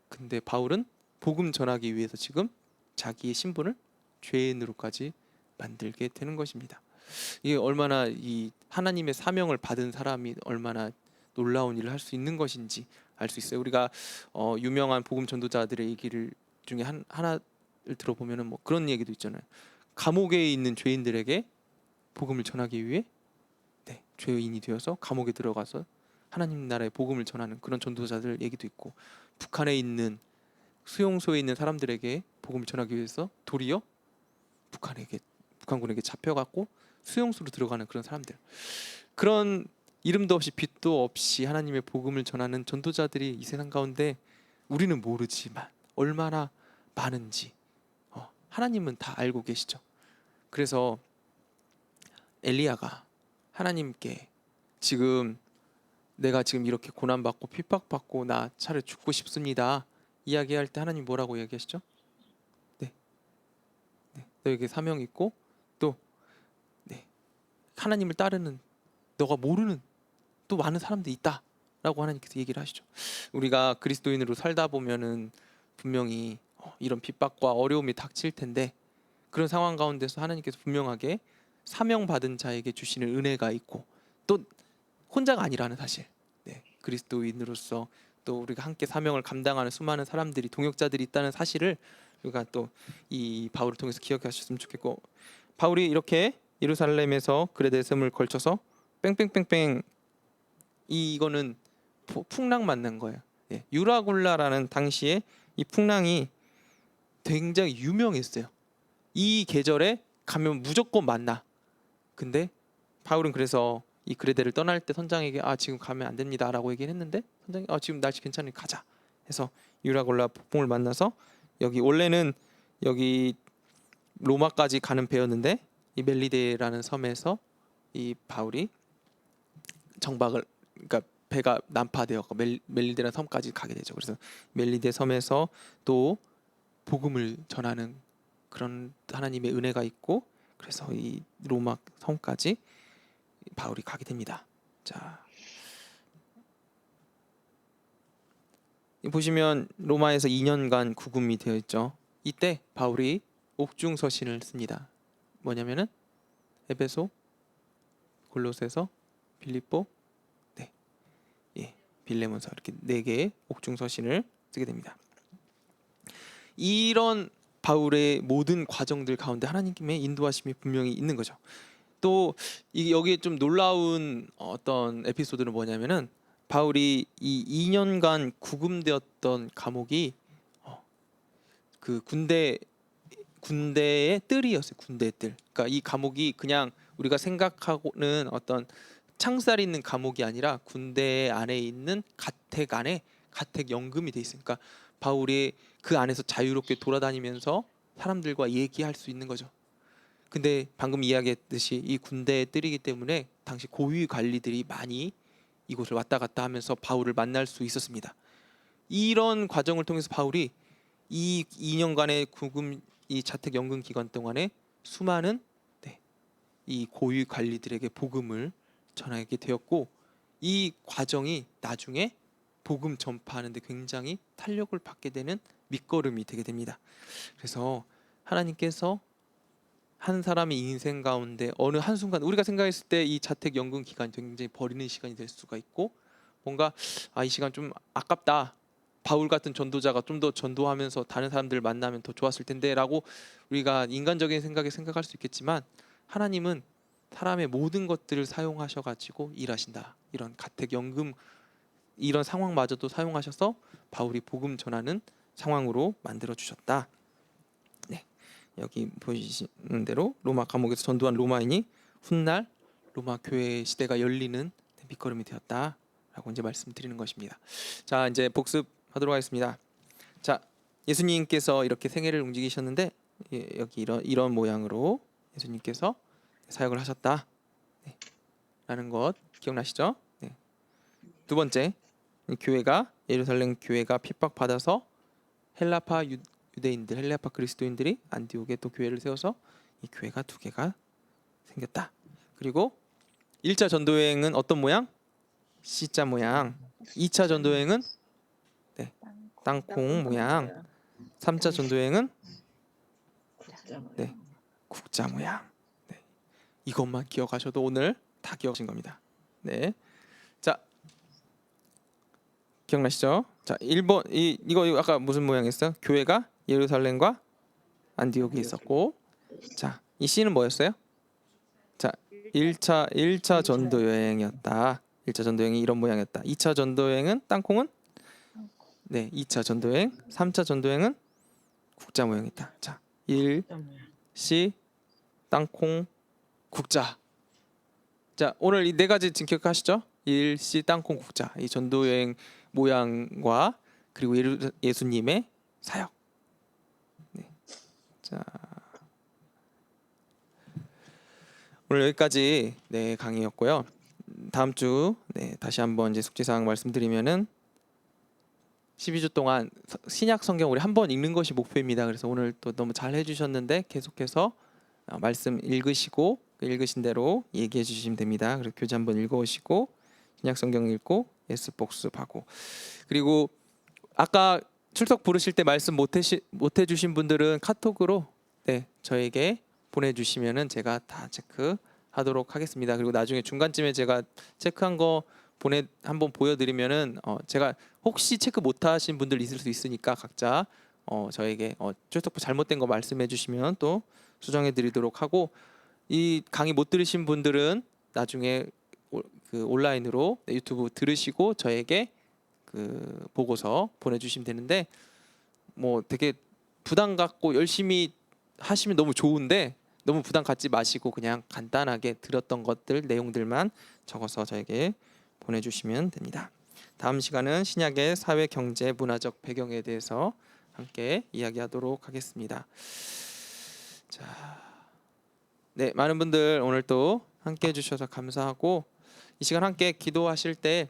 근데 바울은 복음 전하기 위해서 지금 자기의 신분을 죄인으로까지 만들게 되는 것입니다. 이게 얼마나 이 하나님의 사명을 받은 사람이 얼마나 놀라운 일을 할 수 있는 것인지 알 수 있어요. 우리가 유명한 복음 전도자들의 얘기를 중에 하나를 들어보면은 뭐 그런 얘기도 있잖아요. 감옥에 있는 죄인들에게 복음을 전하기 위해 죄인이 되어서 감옥에 들어가서 하나님 나라의 복음을 전하는 그런 전도자들 얘기도 있고, 북한에 있는 수용소에 있는 사람들에게 복음을 전하기 위해서 도리어 북한군에게 잡혀갖고 수용소로 들어가는 그런 사람들, 그런 이름도 없이 빛도 없이 하나님의 복음을 전하는 전도자들이 이 세상 가운데 우리는 모르지만 얼마나 많은지 하나님은 다 알고 계시죠. 그래서 엘리야가 하나님께 지금 내가 지금 이렇게 고난받고 핍박받고 나 차라리 죽고 싶습니다 이야기할 때 하나님 뭐라고 이야기하시죠? 너에게 사명이 있고 또 하나님을 따르는 너가 모르는 또 많은 사람들이 있다라고 하나님께서 얘기를 하시죠. 우리가 그리스도인으로 살다 보면은 분명히 이런 핍박과 어려움이 닥칠 텐데, 그런 상황 가운데서 하나님께서 분명하게 사명받은 자에게 주시는 은혜가 있고 또 혼자가 아니라는 사실, 그리스도인으로서 또 우리가 함께 사명을 감당하는 수많은 사람들이 동역자들이 있다는 사실을 우리가 또 이 바울을 통해서 기억하셨으면 좋겠고, 바울이 이렇게 예루살렘에서 글에 대해서를 걸쳐서 뺑뺑뺑뺑 이거는 풍랑 만난 거예요. 유라굴라라는 당시에 이 풍랑이 굉장히 유명했어요. 이 계절에 가면 무조건 만나. 근데 바울은 그래서 이 그레데를 떠날 때 선장에게 지금 가면 안 됩니다라고 얘기를 했는데, 선장이 지금 날씨 괜찮으니 가자 해서 유라굴라 폭풍을 만나서 여기 원래는 여기 로마까지 가는 배였는데 이 멜리데라는 섬에서 이 바울이 정박을, 그러니까 배가 난파되어 멜리데라는 섬까지 가게 되죠. 그래서 멜리데 섬에서 또 복음을 전하는 그런 하나님의 은혜가 있고, 그래서 이 로마 섬까지 바울이 가게 됩니다. 자, 보시면 로마에서 2년간 구금이 되어 있죠. 이때 바울이 옥중 서신을 씁니다. 뭐냐면은 에베소, 골로새서, 빌립보, 빌레몬서, 이렇게 4개의 옥중 서신을 쓰게 됩니다. 이런 바울의 모든 과정들 가운데 하나님의 인도하심이 분명히 있는 거죠. 또 여기에 좀 놀라운 어떤 에피소드는 뭐냐면은 바울이 이 2년간 구금되었던 감옥이 그 군대의 뜰이었어요. 군대의 뜰. 그러니까 이 감옥이 그냥 우리가 생각하고는 어떤 창살 있는 감옥이 아니라 군대 안에 있는 가택 안에 가택 연금이 돼 있으니까 바울이 그 안에서 자유롭게 돌아다니면서 사람들과 얘기할 수 있는 거죠. 근데 방금 이야기했듯이 이 군대의 뜰이기 때문에 당시 고위 관리들이 많이 이곳을 왔다 갔다 하면서 바울을 만날 수 있었습니다. 이런 과정을 통해서 바울이 이 2년간의 구금 이 자택 연금 기간 동안에 수많은 이 고위 관리들에게 복음을 전하게 되었고, 이 과정이 나중에 복음 전파하는 데 굉장히 탄력을 받게 되는 밑거름이 되게 됩니다. 그래서 하나님께서 한 사람의 인생 가운데 어느 한순간 우리가 생각했을 때 이 자택 연금 기간이 굉장히 버리는 시간이 될 수가 있고, 뭔가 이 시간 좀 아깝다, 바울 같은 전도자가 좀 더 전도하면서 다른 사람들을 만나면 더 좋았을 텐데 라고 우리가 인간적인 생각에 생각할 수 있겠지만, 하나님은 사람의 모든 것들을 사용하셔가지고 일하신다. 이런 가택연금 이런 상황마저도 사용하셔서 바울이 복음 전하는 상황으로 만들어 주셨다. 여기 보시는 대로 로마 감옥에서 전도한 로마인이 훗날 로마 교회 시대가 열리는 밑거름이 되었다라고 이제 말씀드리는 것입니다. 자, 이제 복습하도록 하겠습니다. 자, 예수님께서 이렇게 생애를 움직이셨는데 여기 이런 모양으로 예수님께서 사역을 하셨다. 라는 것 기억나시죠? 두 번째, 교회가 예루살렘 교회가 핍박받아서 헬라파 유대인들, 헬라파 그리스도인들이 안디옥에 또 교회를 세워서 이 교회가 2개가 생겼다. 그리고 1차 전도여행은 어떤 모양? C자 모양. 2차 전도여행은 네, 땅콩 모양. 3차 전도여행은 국자 모양. 네, 국자 모양. 네. 이것만 기억하셔도 오늘 다 기억하신 겁니다. 네. 자, 기억나시죠? 자, 1번 이거 아까 무슨 모양이었어요? 교회가 예루살렘과 안디옥에 있었고, 자, 이 C는 뭐였어요? 자, 1차 전도 여행이었다. 1차 전도 여행이 이런 모양이었다. 2차 전도 여행은 땅콩은 네, 2차 전도 여행, 3차 전도 여행은 국자 모양이다. 자, 1 국자 모양. C 땅콩 국자. 자, 오늘 이 네 가지 지금 기억하시죠? 1C 땅콩 국자. 이 전도 여행 모양과 그리고 예수님의 사역. 네. 자, 오늘 여기까지 네, 강의였고요. 다음 주 네, 다시 한번 이제 숙제 사항 말씀드리면은 12주 동안 신약 성경 우리 한 번 읽는 것이 목표입니다. 그래서 오늘 또 너무 잘 해주셨는데 계속해서 말씀 읽으시고 읽으신 대로 얘기해 주시면 됩니다. 그리고 교재 한번 읽어오시고 신약 성경 읽고 예스 복습하고, 그리고 아까 출석 부르실 때 말씀 못 해주신 분들은 카톡으로 네, 저에게 보내주시면은 제가 다 체크하도록 하겠습니다. 그리고 나중에 중간쯤에 제가 체크한 거 한번 보여드리면은 제가 혹시 체크 못하신 분들 있을 수 있으니까 각자 저에게 출석부 잘못된 거 말씀해주시면 또 수정해드리도록 하고, 이 강의 못 들으신 분들은 나중에 그 온라인으로 유튜브 들으시고 저에게 그 보고서 보내주시면 되는데, 뭐 되게 부담 갖고 열심히 하시면 너무 좋은데 너무 부담 갖지 마시고 그냥 간단하게 들었던 것들 내용들만 적어서 저에게 보내주시면 됩니다. 다음 시간은 신약의 사회, 경제, 문화적 배경에 대해서 함께 이야기하도록 하겠습니다. 자, 네, 많은 분들 오늘 또 함께 해주셔서 감사하고, 이 시간 함께 기도하실 때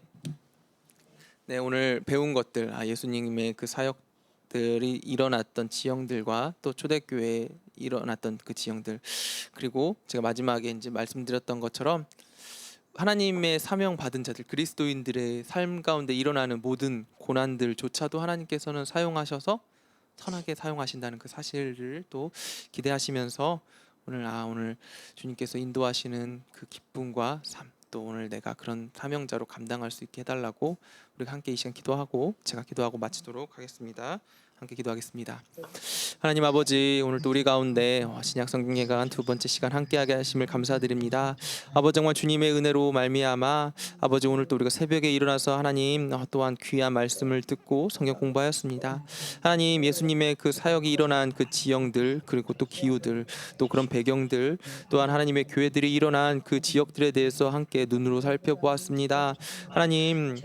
네, 오늘 배운 것들, 예수님의 그 사역들이 일어났던 지형들과 또 초대교회에 일어났던 그 지형들, 그리고 제가 마지막에 이제 말씀드렸던 것처럼 하나님의 사명 받은 자들, 그리스도인들의 삶 가운데 일어나는 모든 고난들조차도 하나님께서는 사용하셔서 선하게 사용하신다는 그 사실을 또 기대하시면서 오늘 주님께서 인도하시는 그 기쁨과 삶, 또 오늘 내가 그런 사명자로 감당할 수 있게 해달라고 우리가 함께 이 시간 기도하고 제가 기도하고 마치도록 하겠습니다. 함께 기도하겠습니다. 하나님 아버지, 오늘도 우리 가운데 신약 성경예간 두 번째 시간 함께하게 하심을 감사드립니다. 아버지, 정말 주님의 은혜로 말미암아 아버지 오늘도 우리가 새벽에 일어나서 하나님 또한 귀한 말씀을 듣고 성경 공부하였습니다. 하나님, 예수님의 그 사역이 일어난 그 지형들, 그리고 또 기후들, 또 그런 배경들, 또한 하나님의 교회들이 일어난 그 지역들에 대해서 함께 눈으로 살펴보았습니다. 하나님,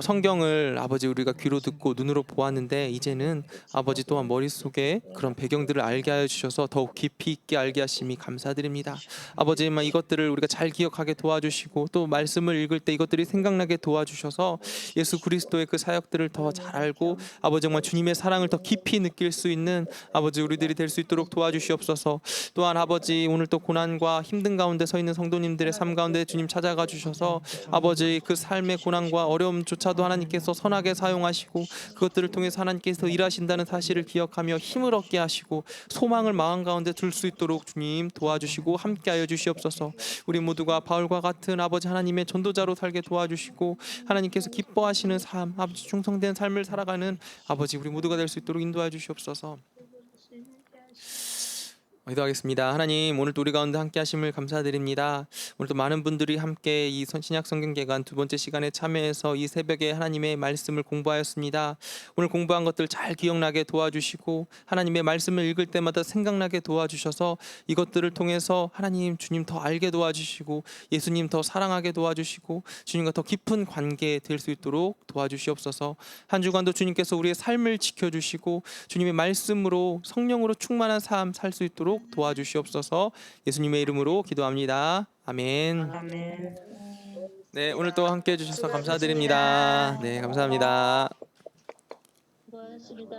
성경을 아버지 우리가 귀로 듣고 눈으로 보았는데 이제는 아버지 또한 머릿속에 그런 배경들을 알게 하여 주셔서 더욱 깊이 있게 알게 하심이 감사드립니다. 아버지, 이것들을 우리가 잘 기억하게 도와주시고 또 말씀을 읽을 때 이것들이 생각나게 도와주셔서 예수 그리스도의 그 사역들을 더 잘 알고 아버지 정말 주님의 사랑을 더 깊이 느낄 수 있는 아버지 우리들이 될 수 있도록 도와주시옵소서. 또한 아버지, 오늘 또 고난과 힘든 가운데 서 있는 성도님들의 삶 가운데 주님 찾아가 주셔서 아버지 그 삶의 고난과 어려움조차도 하나님께서 선하게 사용하시고 그것들을 통해서 하나님께서 일하신다는 사실을 기억하며 힘을 얻게 하시고 소망을 마음 가운데 둘 수 있도록 주님 도와주시고 함께하여 주시옵소서. 우리 모두가 바울과 같은 아버지 하나님의 전도자로 살게 도와주시고 하나님께서 기뻐하시는 삶, 아버지 충성된 삶을 살아가는 아버지 우리 모두가 될 수 있도록 인도하여 주시옵소서. 기도하겠습니다. 하나님, 오늘도 우리 가운데 함께 하심을 감사드립니다. 오늘도 많은 분들이 함께 이 신약 성경개관 두 번째 시간에 참여해서 이 새벽에 하나님의 말씀을 공부하였습니다. 오늘 공부한 것들 잘 기억나게 도와주시고 하나님의 말씀을 읽을 때마다 생각나게 도와주셔서 이것들을 통해서 하나님, 주님 더 알게 도와주시고 예수님 더 사랑하게 도와주시고 주님과 더 깊은 관계 될 수 있도록 도와주시옵소서. 한 주간도 주님께서 우리의 삶을 지켜주시고 주님의 말씀으로 성령으로 충만한 삶 살 수 있도록 도와주시옵소서. 예수님의 이름으로 기도합니다. 아멘. 아멘. 네, 오늘 또 함께 해주셔서 감사드립니다. 네, 감사합니다. 수고하셨습니다.